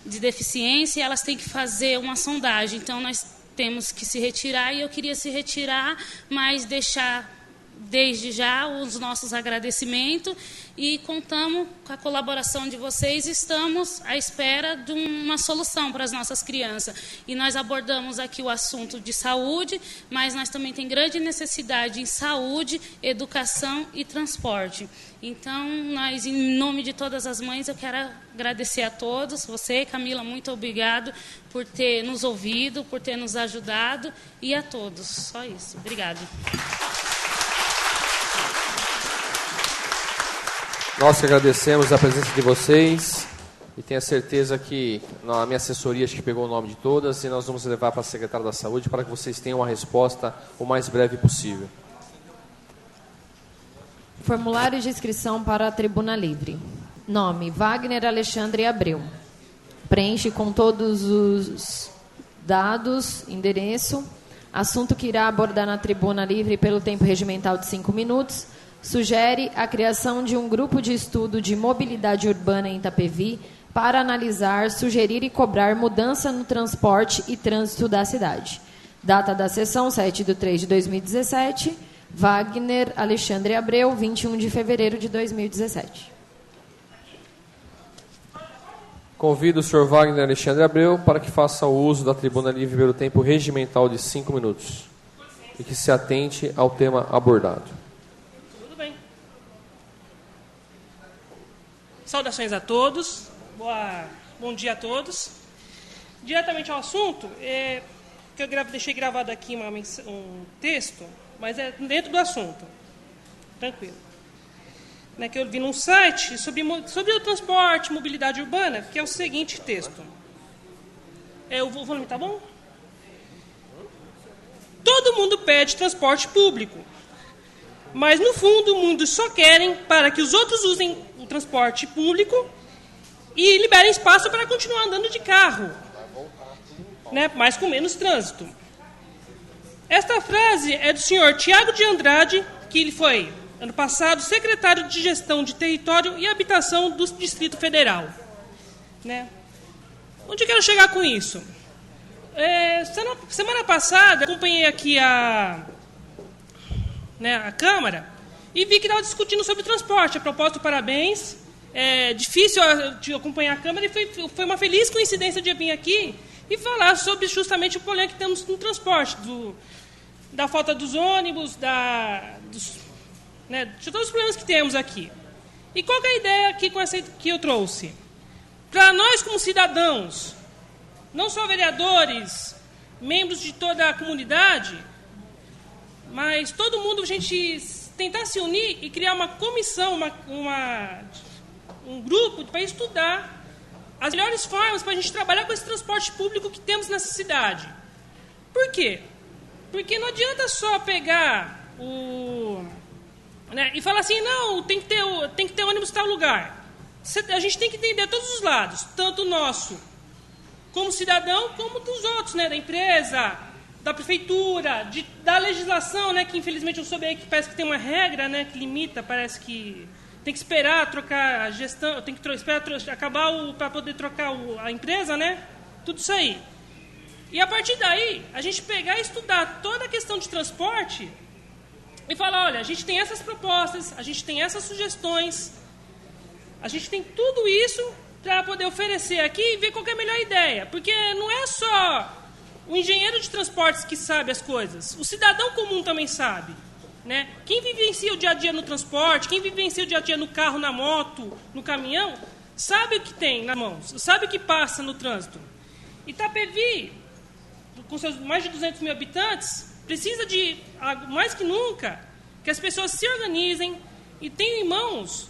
e elas têm que fazer uma sondagem. Então, nós temos que se retirar e eu queria se retirar, mas deixar desde já os nossos agradecimentos e contamos com a colaboração de vocês. Estamos à espera de uma solução para as nossas crianças. E nós abordamos aqui o assunto de saúde, mas nós também temos grande necessidade em saúde, educação e transporte. Então, nós, em nome de todas as mães, eu quero agradecer a todos. Você, Camila, muito obrigado por ter nos ouvido, por ter nos ajudado e a todos. Só isso. Obrigado. Nós que agradecemos a presença de vocês e tenho a certeza que a minha assessoria acho que pegou o nome de todas e nós vamos levar para a secretária da Saúde para que vocês tenham uma resposta o mais breve possível. Formulário de inscrição para a tribuna livre. Nome, Wagner Alexandre Abreu. Preenche com todos os dados, endereço. Assunto que irá abordar na tribuna livre pelo tempo regimental de 5 minutos. Sugere a criação de um grupo de estudo de mobilidade urbana em Itapevi para analisar, sugerir e cobrar mudança no transporte e trânsito da cidade. Data da sessão, 7/3/2017. Wagner Alexandre Abreu, 21 de fevereiro de 2017. Convido o senhor Wagner Alexandre Abreu para que faça o uso da tribuna livre pelo tempo regimental de 5 minutos e que se atente ao tema abordado. Saudações a todos, bom dia a todos. Diretamente ao assunto, que eu deixei gravado aqui um texto, mas é dentro do assunto. Tranquilo. né, que eu vi num site sobre o transporte, mobilidade urbana, que é o seguinte texto. O volume tá bom? Todo mundo pede transporte público, mas no fundo muitos só querem para que os outros usem o transporte público e liberem espaço para continuar andando de carro, né, mas com menos trânsito. Esta frase é do senhor Tiago de Andrade, que ele foi, ano passado, secretário de Gestão de Território e Habitação do Distrito Federal. Né? Onde eu quero chegar com isso? Semana passada, acompanhei aqui a Câmara e vi que estava discutindo sobre transporte. A propósito, parabéns. É difícil de acompanhar a Câmara e foi uma feliz coincidência de eu vir aqui e falar sobre justamente o problema que temos no transporte, da falta dos ônibus, de todos os problemas que temos aqui. E qual que é a ideia aqui que eu trouxe? Para nós, como cidadãos, não só vereadores, membros de toda a comunidade, mas todo mundo, a gente tentar se unir e criar uma comissão, um grupo para estudar as melhores formas para a gente trabalhar com esse transporte público que temos nessa cidade. Por quê? Porque não adianta só pegar e falar assim, não, tem que ter ônibus em tal lugar. A gente tem que entender todos os lados, tanto o nosso, como cidadão, como dos outros, né, da empresa, da prefeitura, da legislação, né, que infelizmente eu soube aí que parece que tem uma regra, né, que limita, parece que tem que esperar trocar a gestão, tem que esperar acabar para poder trocar a empresa, né? Tudo isso aí. E a partir daí, a gente pegar e estudar toda a questão de transporte e falar, olha, a gente tem essas propostas, a gente tem essas sugestões, a gente tem tudo isso para poder oferecer aqui e ver qual que é a melhor ideia. Porque não é só o engenheiro de transportes que sabe as coisas, o cidadão comum também sabe. Né? Quem vivencia o dia a dia no transporte, quem vivencia o dia a dia no carro, na moto, no caminhão, sabe o que tem nas mãos, sabe o que passa no trânsito. Itapevi, com seus mais de 200 mil habitantes, precisa de, mais que nunca, que as pessoas se organizem e tenham em mãos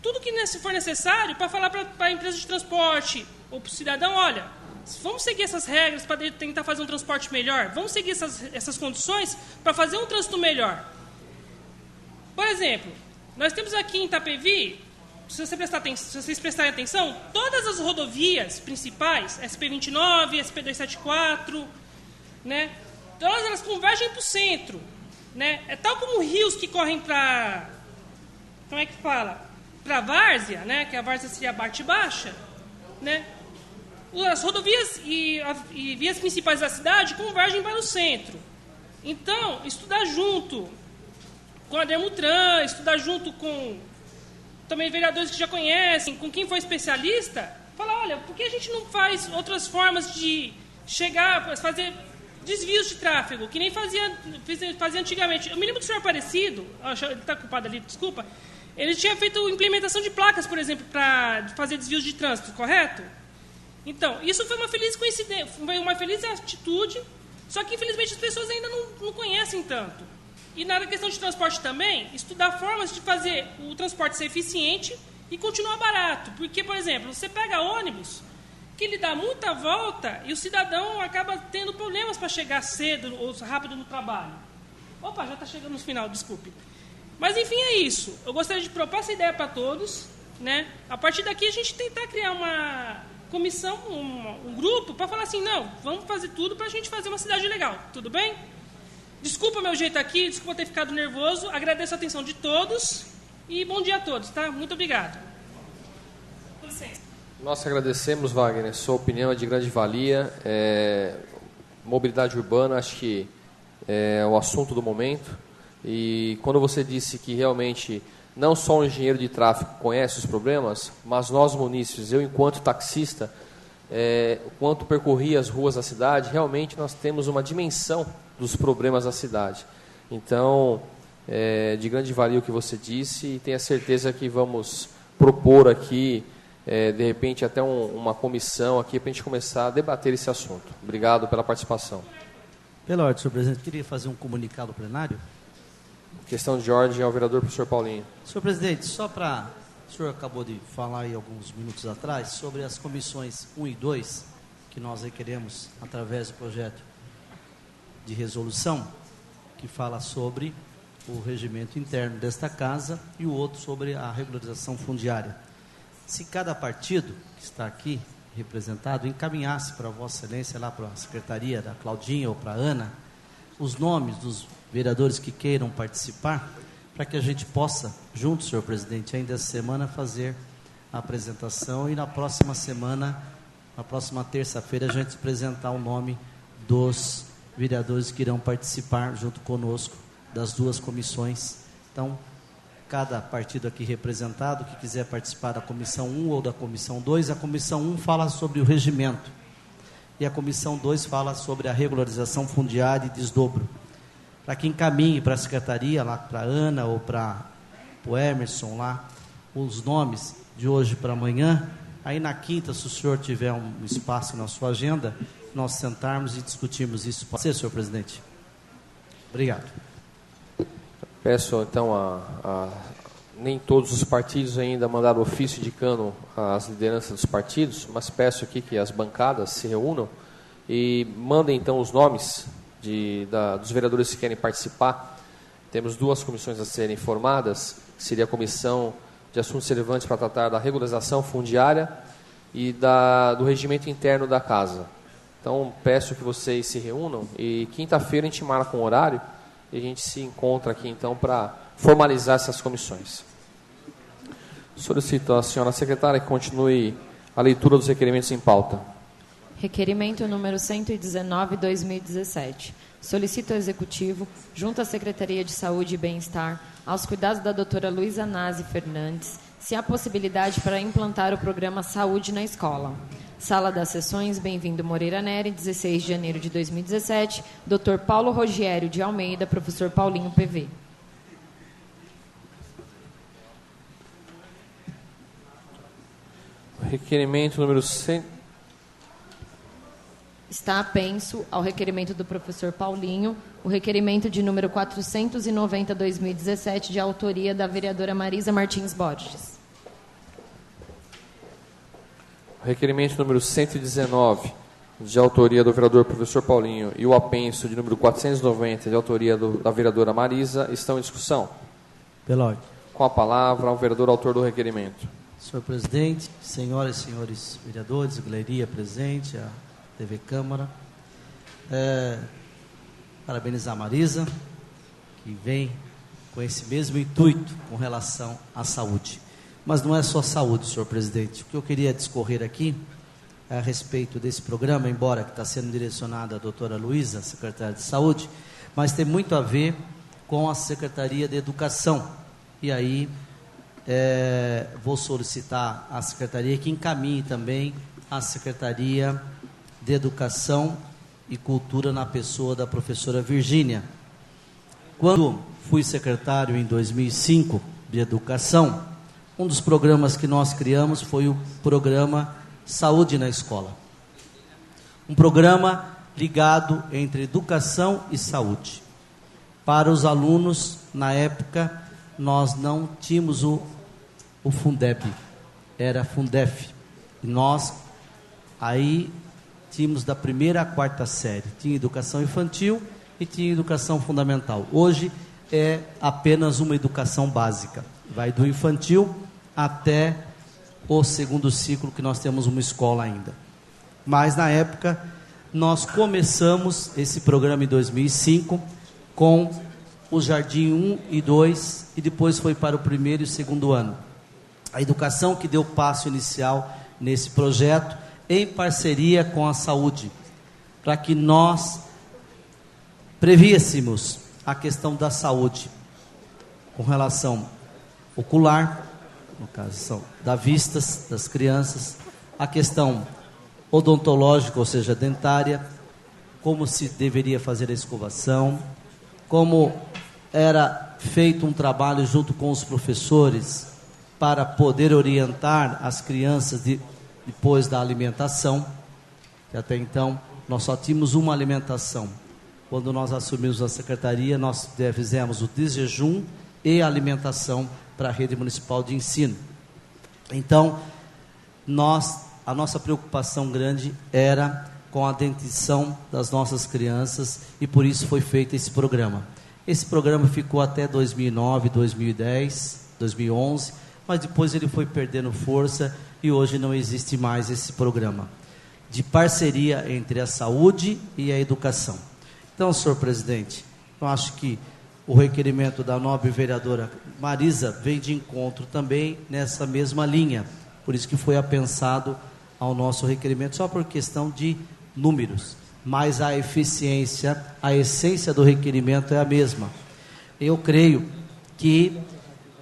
tudo que for necessário para falar para a empresa de transporte ou para o cidadão, olha, vamos seguir essas regras para tentar fazer um transporte melhor, vamos seguir essas condições para fazer um trânsito melhor. Por exemplo, nós temos aqui em Itapevi, se vocês prestarem atenção, todas as rodovias principais, SP-29, SP-274, né, todas elas convergem para o centro. Né? É tal como rios que correm para... Como é que fala? Para a várzea, né, que a várzea seria a parte baixa. Né? As rodovias e vias principais da cidade convergem para o centro. Então, estudar junto com a Demutran, estudar junto com também vereadores que já conhecem, com quem foi especialista, falar, olha, por que a gente não faz outras formas de fazer desvios de tráfego, que nem fazia antigamente. Eu me lembro do senhor Aparecido, ele está culpado ali, desculpa, ele tinha feito implementação de placas, por exemplo, para fazer desvios de trânsito, correto? Então, isso foi uma feliz coincidência, foi uma feliz atitude, só que infelizmente as pessoas ainda não conhecem tanto. E na questão de transporte também, estudar formas de fazer o transporte ser eficiente e continuar barato. Porque, por exemplo, você pega ônibus, que ele dá muita volta e o cidadão acaba tendo problemas para chegar cedo ou rápido no trabalho. Opa, já está chegando no final, desculpe. Mas, enfim, é isso. Eu gostaria de propor essa ideia para todos. Né? A partir daqui, a gente tentar criar uma comissão, um grupo, para falar assim, não, vamos fazer tudo para a gente fazer uma cidade legal. Tudo bem? Desculpa o meu jeito aqui, desculpa ter ficado nervoso. Agradeço a atenção de todos e bom dia a todos, tá? Muito obrigado. Com licença. Nós agradecemos, Wagner. Sua opinião é de grande valia. Mobilidade urbana, acho que é o assunto do momento. E quando você disse que realmente não só um engenheiro de tráfego conhece os problemas, mas nós munícipes, eu enquanto taxista, quanto percorri as ruas da cidade, realmente nós temos uma dimensão dos problemas da cidade. Então, de grande valia o que você disse e tenha certeza que vamos propor aqui, de repente, até uma comissão aqui para a gente começar a debater esse assunto. Obrigado pela participação. Pela ordem, senhor presidente, queria fazer um comunicado plenário. Questão de ordem ao vereador professor Paulinho. Senhor presidente, só para... O senhor acabou de falar aí alguns minutos atrás sobre as comissões 1 e 2, que nós requeremos através do projeto de resolução, que fala sobre o regimento interno desta casa e o outro sobre a regularização fundiária. Se cada partido que está aqui representado encaminhasse para Vossa Excelência, lá para a secretaria da Claudinha ou para a Ana, os nomes dos vereadores que queiram participar, para que a gente possa, junto, senhor presidente, ainda essa semana, fazer a apresentação e na próxima semana, na próxima terça-feira, a gente apresentar o nome dos vereadores que irão participar junto conosco das duas comissões. Então, cada partido aqui representado que quiser participar da comissão 1 ou da comissão 2, a comissão 1 fala sobre o regimento e a comissão 2 fala sobre a regularização fundiária e desdobro. Para que encaminhe para a secretaria, lá para a Ana ou para o Emerson lá, os nomes de hoje para amanhã. Aí na quinta, se o senhor tiver um espaço na sua agenda, nós sentarmos e discutirmos isso. Pode ser, senhor presidente? Obrigado. Peço então nem todos os partidos ainda mandaram ofício indicando as lideranças dos partidos, mas peço aqui que as bancadas se reúnam e mandem então os nomes dos vereadores que querem participar. Temos duas comissões a serem formadas, que seria a comissão de assuntos relevantes para tratar da regularização fundiária e do regimento interno da casa. Então peço que vocês se reúnam e quinta-feira a gente marca um horário e a gente se encontra aqui então para formalizar essas comissões. Solicito à senhora secretária que continue a leitura dos requerimentos em pauta. Requerimento número 119/2017. Solicito ao Executivo, junto à Secretaria de Saúde e Bem-Estar, aos cuidados da doutora Luísa Nazi Fernandes, se há possibilidade para implantar o programa Saúde na Escola. Sala das Sessões, Bem-vindo Moreira Nery, 16 de janeiro de 2017, Dr. Paulo Rogério de Almeida, professor Paulinho PV. Requerimento número 100... Está apenso ao requerimento do professor Paulinho, o requerimento de número 490/2017, de autoria da vereadora Marisa Martins Borges. Requerimento número 119, de autoria do vereador professor Paulinho, e o apenso de número 490, de autoria da vereadora Marisa, estão em discussão. Pela ordem. Com a palavra, ao vereador autor do requerimento. Senhor presidente, senhoras e senhores vereadores, galeria presente, a TV Câmara, parabenizar a Marisa, que vem com esse mesmo intuito com relação à saúde. Mas não é só saúde, senhor presidente. O que eu queria discorrer aqui é a respeito desse programa, embora que está sendo direcionado à doutora Luísa, secretária de Saúde, mas tem muito a ver com a Secretaria de Educação. E aí vou solicitar à Secretaria que encaminhe também a Secretaria de Educação e Cultura na pessoa da professora Virgínia. Quando fui secretário em 2005 de Educação, um dos programas que nós criamos foi o programa Saúde na Escola. Um programa ligado entre educação e saúde. Para os alunos, na época, nós não tínhamos o Fundeb, era Fundef. E nós, aí, tínhamos da primeira à quarta série. Tinha educação infantil e tinha educação fundamental. Hoje é apenas uma educação básica. Vai do infantil até o segundo ciclo, que nós temos uma escola ainda. Mas, na época, nós começamos esse programa em 2005 com o Jardim 1 e 2 e depois foi para o primeiro e segundo ano. A educação que deu passo inicial nesse projeto, em parceria com a saúde, para que nós prevíssemos a questão da saúde com relação ocular, no caso são da vista das crianças, a questão odontológica, ou seja, dentária, como se deveria fazer a escovação, como era feito um trabalho junto com os professores para poder orientar as crianças depois da alimentação, que até então nós só tínhamos uma alimentação, quando nós assumimos a secretaria, nós fizemos o desjejum e alimentação para a rede municipal de ensino. Então, a nossa preocupação grande era com a dentição das nossas crianças e por isso foi feito esse programa. Esse programa ficou até 2009, 2010, 2011, mas depois ele foi perdendo força e hoje não existe mais esse programa de parceria entre a saúde e a educação. Então, senhor presidente, eu acho que o requerimento da nobre vereadora Marisa vem de encontro também nessa mesma linha. Por isso que foi apensado ao nosso requerimento, só por questão de números. Mas a eficiência, a essência do requerimento é a mesma. Eu creio que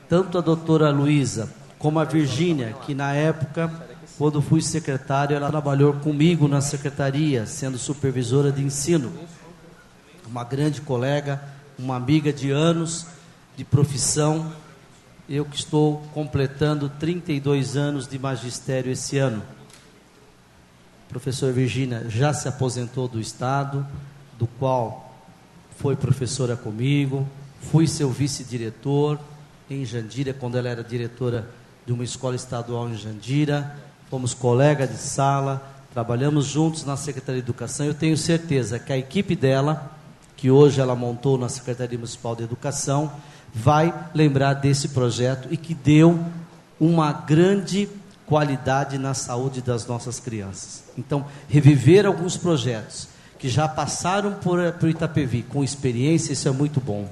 tanto a doutora Luísa como a Virgínia, que na época, quando fui secretário, ela trabalhou comigo na secretaria, sendo supervisora de ensino. Uma grande colega, uma amiga de anos de profissão. Eu que estou completando 32 anos de magistério esse ano. Professora Virgínia já se aposentou do Estado, do qual foi professora comigo, fui seu vice-diretor em Jandira, quando ela era diretora de uma escola estadual em Jandira, fomos colegas de sala, trabalhamos juntos na Secretaria de Educação. Eu tenho certeza que a equipe dela, que hoje ela montou na Secretaria Municipal de Educação, vai lembrar desse projeto e que deu uma grande qualidade na saúde das nossas crianças. Então, reviver alguns projetos que já passaram por Itapevi com experiência, isso é muito bom.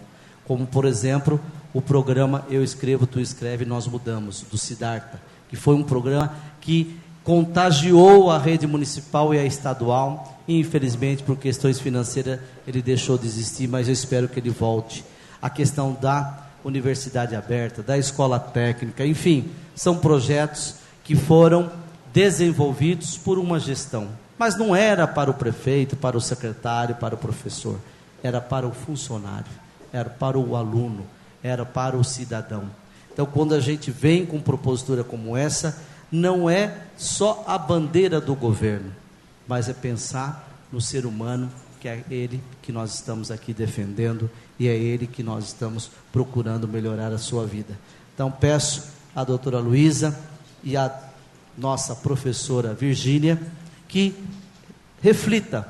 Como, por exemplo, o programa Eu Escrevo, Tu Escreve, Nós Mudamos, do Siddhartha, que foi um programa que contagiou a rede municipal e a estadual, e infelizmente por questões financeiras ele deixou de existir, mas eu espero que ele volte. A questão da universidade aberta, da escola técnica, enfim, são projetos que foram desenvolvidos por uma gestão, mas não era para o prefeito, para o secretário, para o professor, era para o funcionário, era para o aluno, era para o cidadão. Então, quando a gente vem com propositura como essa, não é só a bandeira do governo, mas é pensar no ser humano, que é ele que nós estamos aqui defendendo e é ele que nós estamos procurando melhorar a sua vida. Então, peço à doutora Luísa e à nossa professora Virgínia que reflita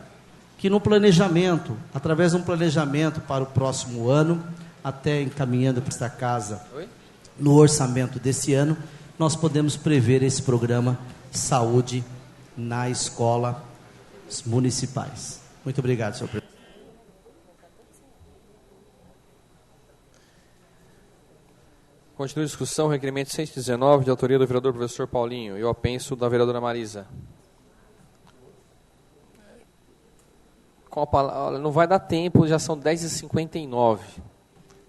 que no planejamento, através de um planejamento para o próximo ano, até encaminhando para esta casa, no orçamento desse ano, nós podemos prever esse programa Saúde na escola municipais. Muito obrigado, senhor presidente. Continua a discussão, requerimento 119, de autoria do vereador professor Paulinho, e eu apenso da vereadora Marisa. Com a palavra, não vai dar tempo, já são 10h59.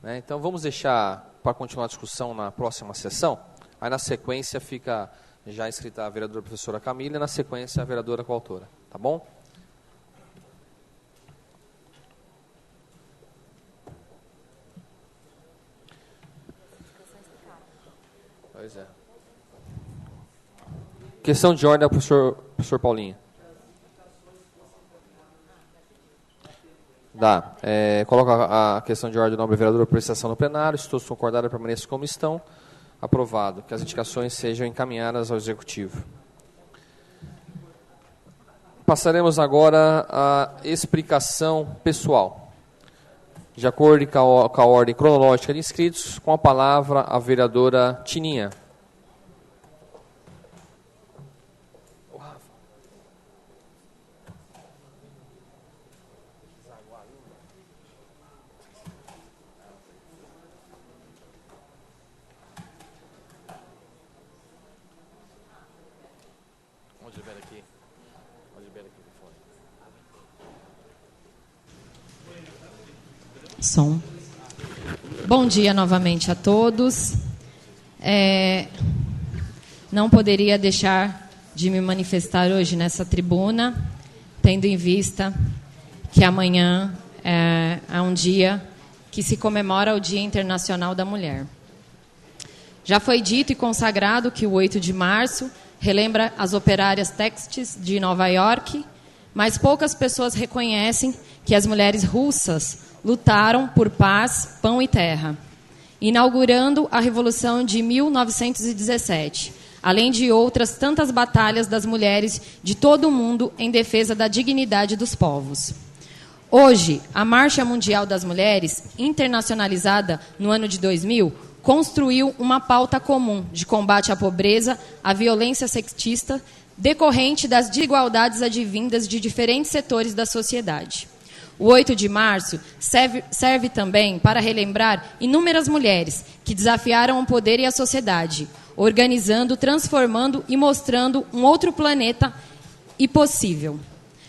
Né? Então vamos deixar para continuar a discussão na próxima sessão. Aí na sequência fica já escrita a vereadora professora Camila e na sequência a vereadora coautora. Tá bom? Pois é. Questão de ordem ao professor Paulinho. Dá. Coloca a questão de ordem do nobre vereador por prestação no plenário. Se todos concordarem, permaneçam como estão. Aprovado. Que as indicações sejam encaminhadas ao Executivo. Passaremos agora à explicação pessoal. De acordo com a ordem cronológica de inscritos, com a palavra a vereadora Tininha. Som. Bom dia novamente a todos. Não poderia deixar de me manifestar hoje nessa tribuna, tendo em vista que amanhã é um dia que se comemora o Dia Internacional da Mulher. Já foi dito e consagrado que o 8 de março relembra as operárias têxteis de Nova York, mas poucas pessoas reconhecem que as mulheres russas lutaram por paz, pão e terra, inaugurando a Revolução de 1917, além de outras tantas batalhas das mulheres de todo o mundo em defesa da dignidade dos povos. Hoje, a Marcha Mundial das Mulheres, internacionalizada no ano de 2000, construiu uma pauta comum de combate à pobreza, à violência sexista, decorrente das desigualdades advindas de diferentes setores da sociedade. O 8 de março serve também para relembrar inúmeras mulheres que desafiaram o poder e a sociedade, organizando, transformando e mostrando um outro planeta e possível.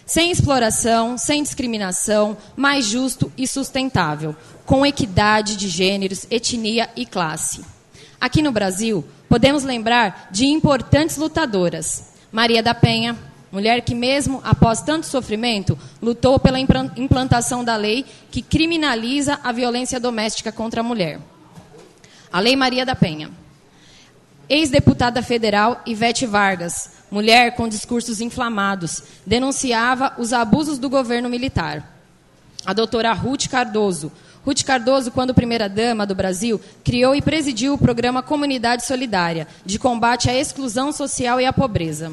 Sem exploração, sem discriminação, mais justo e sustentável, com equidade de gêneros, etnia e classe. Aqui no Brasil, podemos lembrar de importantes lutadoras. Maria da Penha, mulher que mesmo após tanto sofrimento, lutou pela implantação da lei que criminaliza a violência doméstica contra a mulher. A Lei Maria da Penha. Ex-deputada federal Ivete Vargas, mulher com discursos inflamados, denunciava os abusos do governo militar. A doutora Ruth Cardoso. Ruth Cardoso, quando primeira-dama do Brasil, criou e presidiu o programa Comunidade Solidária, de combate à exclusão social e à pobreza.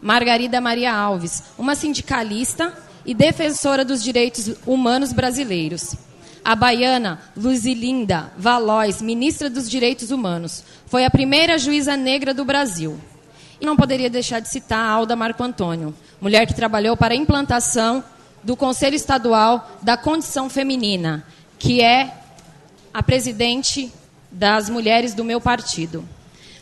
Margarida Maria Alves, uma sindicalista e defensora dos direitos humanos brasileiros. A baiana Luzilinda Valois, ministra dos Direitos Humanos, foi a primeira juíza negra do Brasil. E não poderia deixar de citar a Alda Marco Antônio, mulher que trabalhou para a implantação do Conselho Estadual da Condição Feminina, que é a presidente das mulheres do meu partido.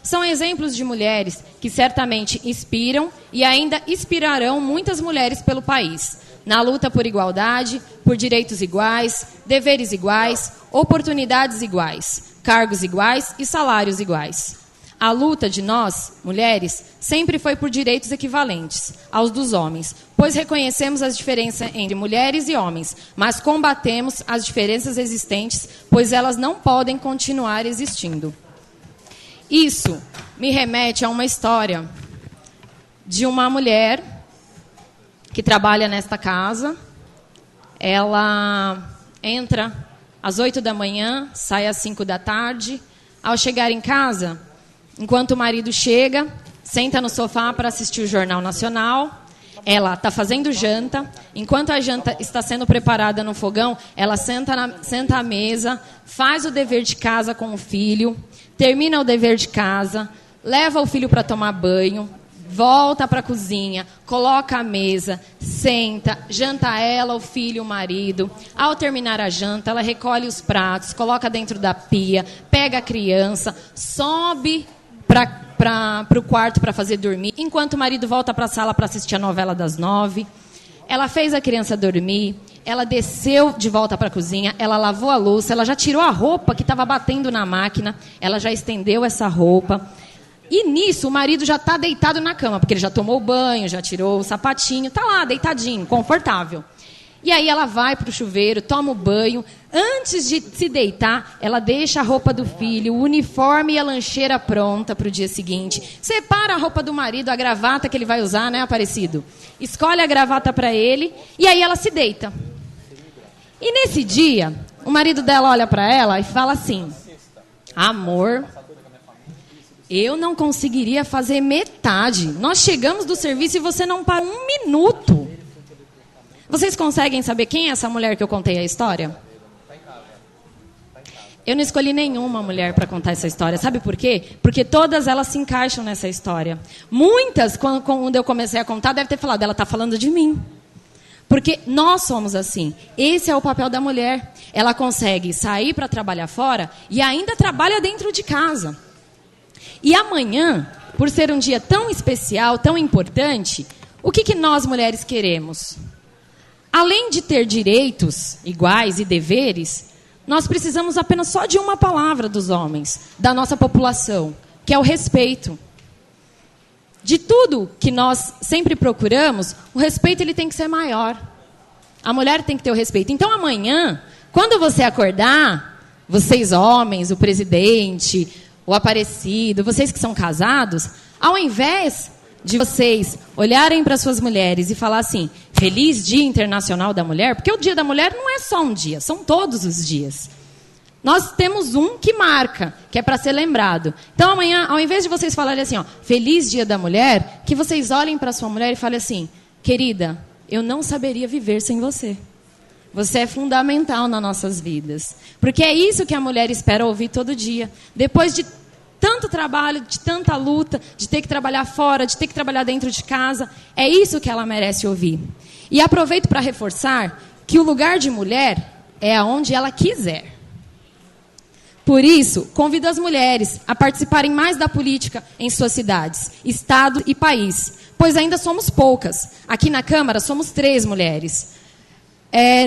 São exemplos de mulheres que certamente inspiram e ainda inspirarão muitas mulheres pelo país, na luta por igualdade, por direitos iguais, deveres iguais, oportunidades iguais, cargos iguais e salários iguais. A luta de nós, mulheres, sempre foi por direitos equivalentes aos dos homens, pois reconhecemos as diferenças entre mulheres e homens, mas combatemos as diferenças existentes, pois elas não podem continuar existindo. Isso me remete a uma história de uma mulher que trabalha nesta casa. Ela entra às 8 da manhã, sai às 5 da tarde. Ao chegar em casa, enquanto o marido chega, senta no sofá para assistir o Jornal Nacional. Ela está fazendo janta. Enquanto a janta está sendo preparada no fogão, ela senta à mesa, faz o dever de casa com o filho, termina o dever de casa, leva o filho para tomar banho, volta para a cozinha, coloca a mesa, senta, janta ela, o filho, o marido. Ao terminar a janta, ela recolhe os pratos, coloca dentro da pia, pega a criança, sobe para o quarto para fazer dormir, enquanto o marido volta para a sala para assistir a novela das 9. Ela fez a criança dormir, ela desceu de volta para a cozinha, ela lavou a louça, ela já tirou a roupa que estava batendo na máquina, ela já estendeu essa roupa. E nisso o marido já está deitado na cama, porque ele já tomou banho, já tirou o sapatinho, está lá deitadinho, confortável. E aí ela vai para o chuveiro, toma o banho. Antes de se deitar, ela deixa a roupa do filho, o uniforme e a lancheira pronta para o dia seguinte. Separa a roupa do marido, a gravata que ele vai usar, né, Aparecido? Escolhe a gravata para ele e aí ela se deita. E nesse dia, o marido dela olha para ela e fala assim: amor, eu não conseguiria fazer metade. Nós chegamos do serviço e você não para um minuto. Vocês conseguem saber quem é essa mulher que eu contei a história? Eu não escolhi nenhuma mulher para contar essa história. Sabe por quê? Porque todas elas se encaixam nessa história. Muitas, quando eu comecei a contar, devem ter falado, ela está falando de mim. Porque nós somos assim. Esse é o papel da mulher. Ela consegue sair para trabalhar fora e ainda trabalha dentro de casa. E amanhã, por ser um dia tão especial, tão importante, o que nós mulheres queremos? Além de ter direitos iguais e deveres, nós precisamos apenas só de uma palavra dos homens, da nossa população, que é o respeito. De tudo que nós sempre procuramos, o respeito ele tem que ser maior. A mulher tem que ter o respeito. Então, amanhã, quando você acordar, vocês homens, o presidente, o Aparecido, vocês que são casados, ao invés de vocês olharem para suas mulheres e falar assim: Feliz Dia Internacional da Mulher, porque o Dia da Mulher não é só um dia, são todos os dias. Nós temos um que marca, que é para ser lembrado. Então, amanhã, ao invés de vocês falarem assim, ó, Feliz Dia da Mulher, que vocês olhem para sua mulher e falem assim, querida, eu não saberia viver sem você. Você é fundamental nas nossas vidas. Porque é isso que a mulher espera ouvir todo dia. Depois de tanto trabalho, de tanta luta, de ter que trabalhar fora, de ter que trabalhar dentro de casa, é isso que ela merece ouvir. E aproveito para reforçar que o lugar de mulher é aonde ela quiser. Por isso, convido as mulheres a participarem mais da política em suas cidades, estado e país, pois ainda somos poucas. Aqui na Câmara somos 3 mulheres.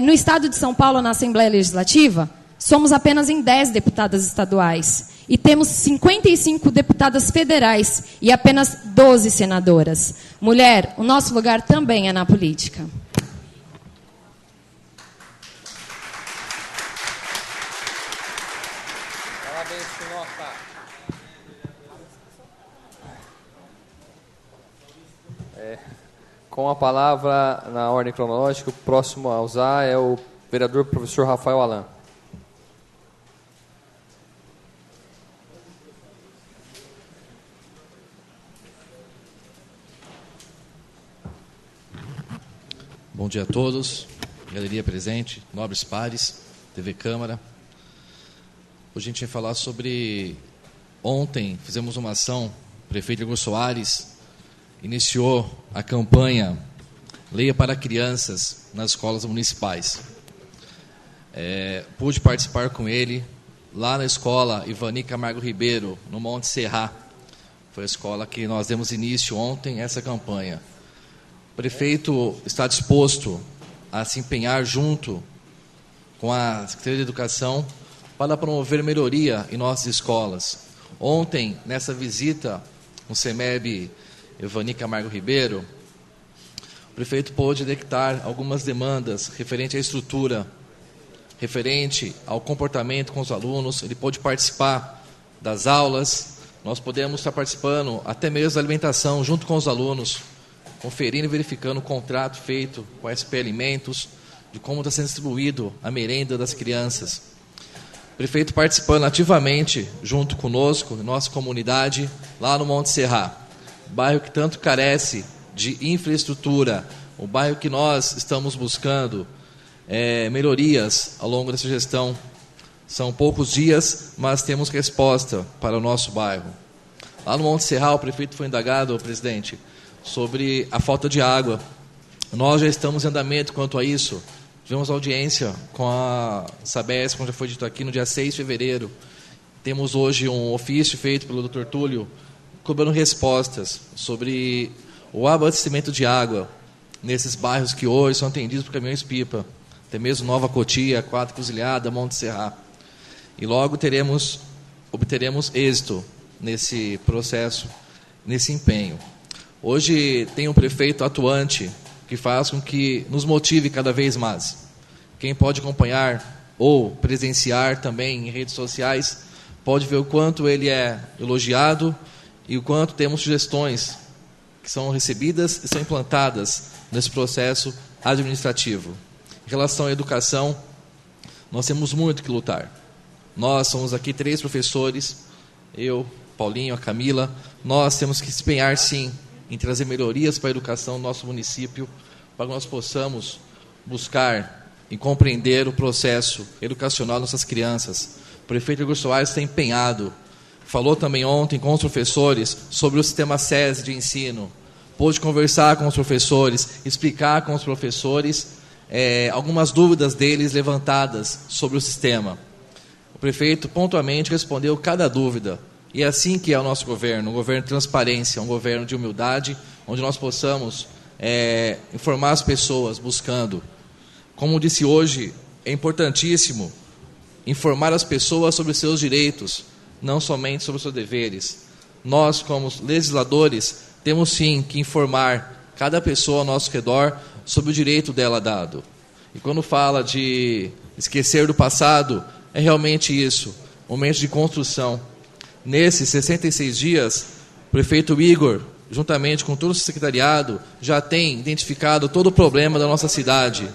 No estado de São Paulo, na Assembleia Legislativa, somos apenas em 10 deputadas estaduais. E temos 55 deputadas federais e apenas 12 senadoras. Mulher, o nosso lugar também é na política. Parabéns, Sinoca. Com a palavra, na ordem cronológica, o próximo a usar é o vereador professor Rafael Alan. Bom dia a todos, galeria presente, nobres pares, TV Câmara. Hoje a gente vai falar sobre... Ontem fizemos uma ação, o prefeito Igor Soares iniciou a campanha Leia para Crianças nas escolas municipais. Pude participar com ele lá na escola Ivani Camargo Ribeiro, no Monte Serra. Foi a escola que nós demos início ontem a essa campanha. O prefeito está disposto a se empenhar junto com a Secretaria de Educação para promover melhoria em nossas escolas. Ontem, nessa visita no CEMEB Ivani Camargo Ribeiro, o prefeito pôde detectar algumas demandas referente à estrutura, referente ao comportamento com os alunos. Ele pôde participar das aulas, nós podemos estar participando até mesmo da alimentação junto com os alunos, conferindo e verificando o contrato feito com a SP Alimentos, de como está sendo distribuído a merenda das crianças. O prefeito participando ativamente, junto conosco, nossa comunidade, lá no Monte Serra, bairro que tanto carece de infraestrutura, o bairro que nós estamos buscando melhorias ao longo dessa gestão. São poucos dias, mas temos resposta para o nosso bairro. Lá no Monte Serra, o prefeito foi indagado, presidente, sobre a falta de água. Nós já estamos em andamento quanto a isso. Tivemos audiência com a Sabesp, como já foi dito aqui, no dia 6 de fevereiro. Temos hoje um ofício feito pelo Dr. Túlio, cobrando respostas sobre o abastecimento de água nesses bairros que hoje são atendidos por caminhões-pipa, até mesmo Nova Cotia, Quatro Cruzilhada, Monte Serra. E logo obteremos êxito nesse processo, nesse empenho. Hoje tem um prefeito atuante que faz com que nos motive cada vez mais. Quem pode acompanhar ou presenciar também em redes sociais pode ver o quanto ele é elogiado e o quanto temos sugestões que são recebidas e são implantadas nesse processo administrativo. Em relação à educação, nós temos muito que lutar. Nós somos aqui 3 professores, eu, Paulinho, a Camila. Nós temos que se empenhar, sim, em trazer melhorias para a educação do nosso município, para que nós possamos buscar e compreender o processo educacional das nossas crianças. O prefeito Igor Soares está empenhado. Falou também ontem com os professores sobre o sistema SESI de ensino. Pôde conversar com os professores, explicar com os professores algumas dúvidas deles levantadas sobre o sistema. O prefeito pontualmente respondeu cada dúvida. E é assim que é o nosso governo, um governo de transparência, um governo de humildade, onde nós possamos informar as pessoas, buscando. Como disse hoje, é importantíssimo informar as pessoas sobre os seus direitos, não somente sobre os seus deveres. Nós, como legisladores, temos sim que informar cada pessoa ao nosso redor sobre o direito dela dado. E quando fala de esquecer do passado, é realmente isso, momento de construção. Nesses 66 dias, o prefeito Igor juntamente com todo o secretariado, já tem identificado todo o problema da nossa cidade,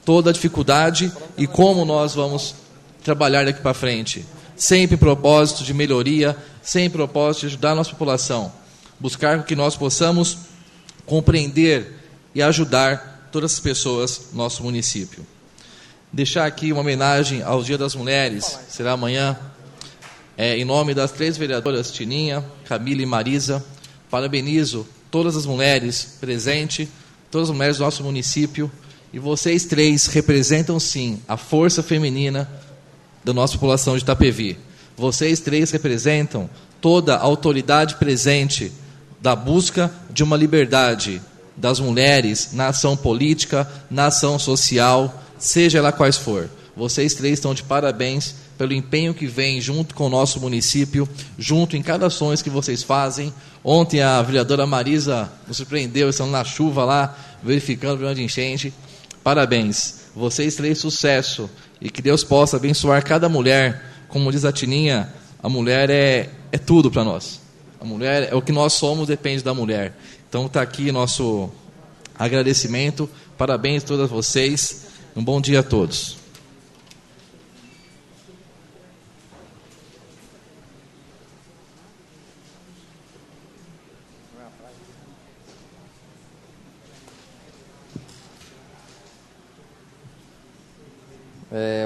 toda a dificuldade e como nós vamos trabalhar daqui para frente. Sempre em propósito de melhoria, sempre em propósito de ajudar a nossa população. Buscar que nós possamos compreender e ajudar todas as pessoas do nosso município. Deixar aqui uma homenagem ao Dia das Mulheres, será amanhã, em nome das 3 vereadoras, Tininha, Camila e Marisa. Parabenizo todas as mulheres presentes, todas as mulheres do nosso município, e vocês 3 representam sim a força feminina da nossa população de Itapevi. Vocês 3 representam toda a autoridade presente da busca de uma liberdade das mulheres na ação política, na ação social, seja ela quais for. Vocês 3 estão de parabéns pelo empenho que vem junto com o nosso município, junto em cada ação que vocês fazem. Ontem a vereadora Marisa nos surpreendeu, estando na chuva lá, verificando o problema de enchente. Parabéns. Vocês 3, sucesso. E que Deus possa abençoar cada mulher. Como diz a Tininha, a mulher é tudo para nós. A mulher é o que nós somos, depende da mulher. Então está aqui nosso agradecimento. Parabéns a todas vocês. Um bom dia a todos.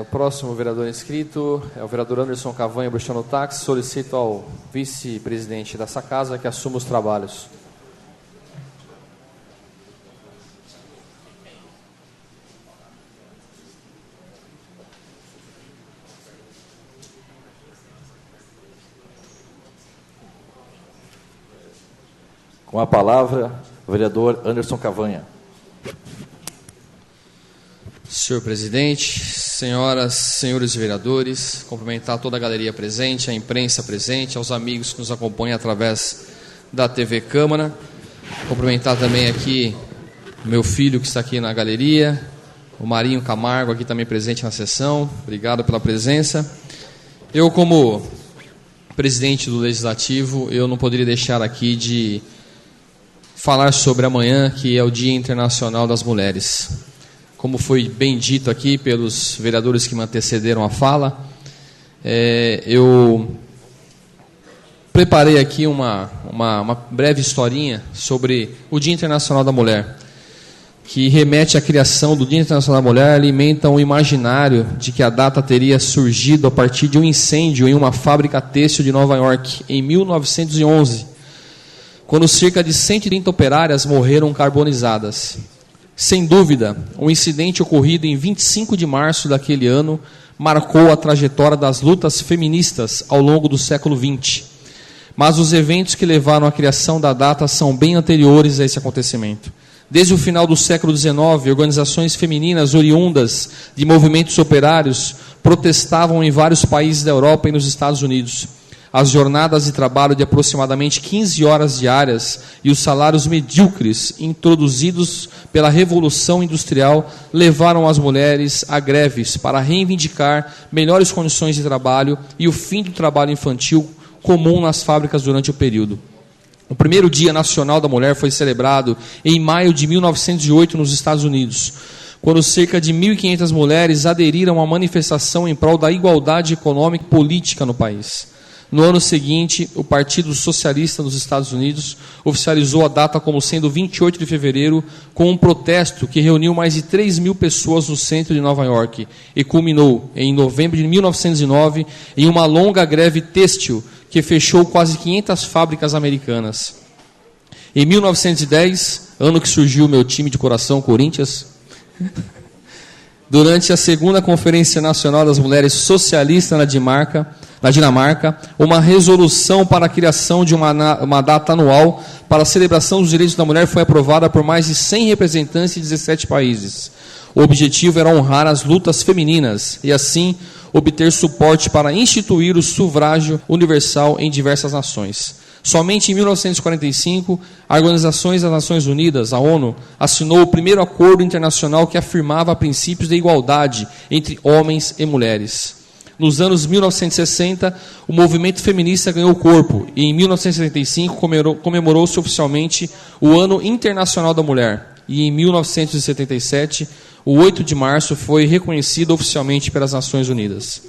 O próximo vereador inscrito é o vereador Anderson Cavanha, Bruxano Táxi. Solicito ao vice-presidente dessa casa que assuma os trabalhos. Com a palavra, o vereador Anderson Cavanha. Senhor presidente, senhoras, senhores vereadores, cumprimentar toda a galeria presente, a imprensa presente, aos amigos que nos acompanham através da TV Câmara. Cumprimentar também aqui meu filho que está aqui na galeria, o Marinho Camargo aqui também presente na sessão. Obrigado pela presença. Eu, como presidente do Legislativo, eu não poderia deixar aqui de falar sobre amanhã, que é o Dia Internacional das Mulheres. Como foi bem dito aqui pelos vereadores que me antecederam a fala, eu preparei aqui uma breve historinha sobre o Dia Internacional da Mulher, que remete à criação do Dia Internacional da Mulher, alimenta um imaginário de que a data teria surgido a partir de um incêndio em uma fábrica têxtil de Nova York, em 1911, quando cerca de 130 operárias morreram carbonizadas. Sem dúvida, o incidente ocorrido em 25 de março daquele ano marcou a trajetória das lutas feministas ao longo do século XX. Mas os eventos que levaram à criação da data são bem anteriores a esse acontecimento. Desde o final do século XIX, organizações femininas oriundas de movimentos operários protestavam em vários países da Europa e nos Estados Unidos. As jornadas de trabalho de aproximadamente 15 horas diárias e os salários medíocres introduzidos pela Revolução Industrial levaram as mulheres a greves para reivindicar melhores condições de trabalho e o fim do trabalho infantil comum nas fábricas durante o período. O primeiro Dia Nacional da Mulher foi celebrado em maio de 1908 nos Estados Unidos, quando cerca de 1.500 mulheres aderiram à manifestação em prol da igualdade econômica e política no país. No ano seguinte, o Partido Socialista dos Estados Unidos oficializou a data como sendo 28 de fevereiro, com um protesto que reuniu mais de 3.000 pessoas no centro de Nova York e culminou, em novembro de 1909, em uma longa greve têxtil que fechou quase 500 fábricas americanas. Em 1910, ano que surgiu o meu time de coração, Corinthians, durante a segunda Conferência Nacional das Mulheres Socialistas na Dinamarca, uma resolução para a criação de uma data anual para a celebração dos direitos da mulher foi aprovada por mais de 100 representantes de 17 países. O objetivo era honrar as lutas femininas e, assim, obter suporte para instituir o sufrágio universal em diversas nações. Somente em 1945, a Organização das Nações Unidas, a ONU, assinou o primeiro acordo internacional que afirmava princípios de igualdade entre homens e mulheres. Nos anos 1960, o movimento feminista ganhou corpo e em 1975 comemorou-se oficialmente o Ano Internacional da Mulher. E em 1977, o 8 de março foi reconhecido oficialmente pelas Nações Unidas.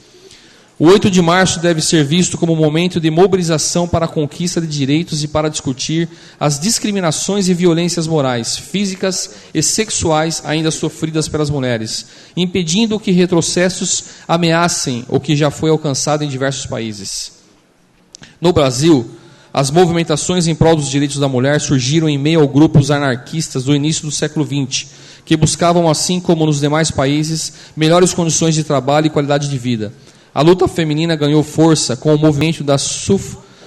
O 8 de março deve ser visto como um momento de mobilização para a conquista de direitos e para discutir as discriminações e violências morais, físicas e sexuais ainda sofridas pelas mulheres, impedindo que retrocessos ameacem o que já foi alcançado em diversos países. No Brasil, as movimentações em prol dos direitos da mulher surgiram em meio a grupos anarquistas do início do século XX, que buscavam, assim como nos demais países, melhores condições de trabalho e qualidade de vida. A luta feminina ganhou força com o movimento das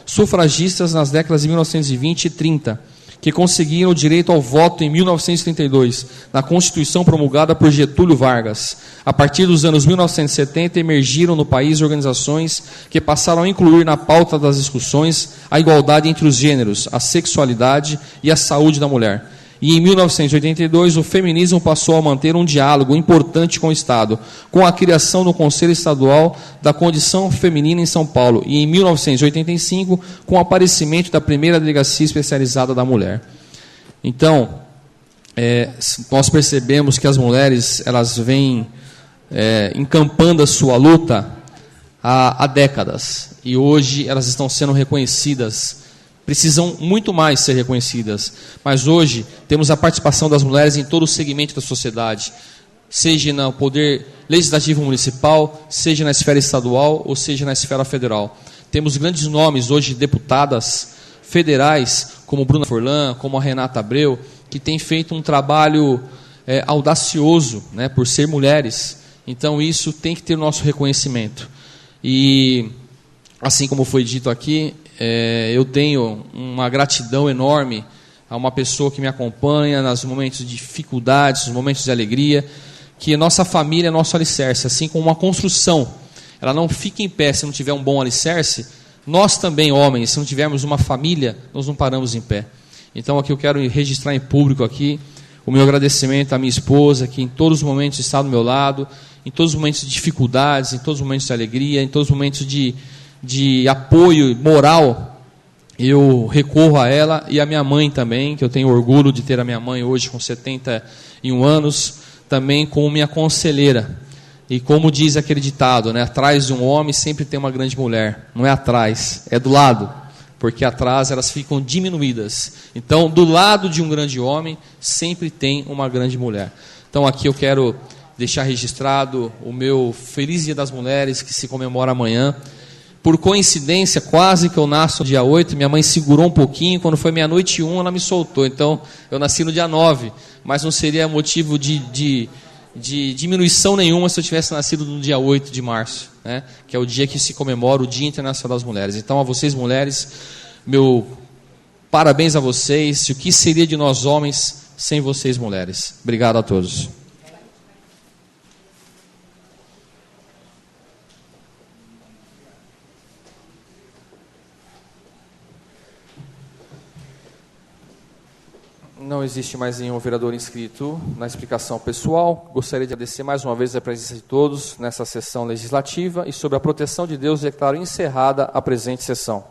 sufragistas nas décadas de 1920 e 30, que conseguiram o direito ao voto em 1932, na Constituição promulgada por Getúlio Vargas. A partir dos anos 1970, emergiram no país organizações que passaram a incluir na pauta das discussões a igualdade entre os gêneros, a sexualidade e a saúde da mulher. E em 1982, o feminismo passou a manter um diálogo importante com o Estado, com a criação do Conselho Estadual da Condição Feminina em São Paulo, e em 1985, com o aparecimento da primeira Delegacia Especializada da Mulher. Então, nós percebemos que as mulheres elas vêm encampando a sua luta há décadas, e hoje elas estão sendo reconhecidas. Precisam muito mais ser reconhecidas, mas hoje temos a participação das mulheres em todo o segmento da sociedade, seja no poder legislativo municipal, seja na esfera estadual ou seja na esfera federal. Temos grandes nomes hoje, deputadas federais, como Bruna Forlan, como a Renata Abreu, que têm feito um trabalho audacioso, né, por ser mulheres. Então isso tem que ter o nosso reconhecimento. E, assim como foi dito aqui, eu tenho uma gratidão enorme a uma pessoa que me acompanha nos momentos de dificuldades, nos momentos de alegria, que a nossa família é nosso alicerce, assim como uma construção. Ela não fica em pé se não tiver um bom alicerce. Nós também, homens, se não tivermos uma família, nós não paramos em pé. Então aqui eu quero registrar em público aqui o meu agradecimento à minha esposa, que em todos os momentos está do meu lado, em todos os momentos de dificuldades, em todos os momentos de alegria, em todos os momentos de apoio moral, eu recorro a ela, e a minha mãe também, que eu tenho orgulho de ter a minha mãe hoje com 71 anos, também como minha conselheira. E como diz aquele ditado, né, atrás de um homem sempre tem uma grande mulher. Não é atrás, é do lado, porque atrás elas ficam diminuídas. Então, do lado de um grande homem, sempre tem uma grande mulher. Então, aqui eu quero deixar registrado o meu Feliz Dia das Mulheres, que se comemora amanhã. Por coincidência, quase que eu nasço no dia 8, minha mãe segurou um pouquinho, quando foi meia-noite e 1, ela me soltou. Então, eu nasci no dia 9, mas não seria motivo de diminuição nenhuma se eu tivesse nascido no dia 8 de março, né? Que é o dia que se comemora o Dia Internacional das Mulheres. Então, a vocês, mulheres, meu parabéns a vocês. O que seria de nós homens sem vocês, mulheres? Obrigado a todos. Não existe mais nenhum vereador inscrito na explicação pessoal. Gostaria de agradecer mais uma vez a presença de todos nessa sessão legislativa e, sobre a proteção de Deus, declaro encerrada a presente sessão.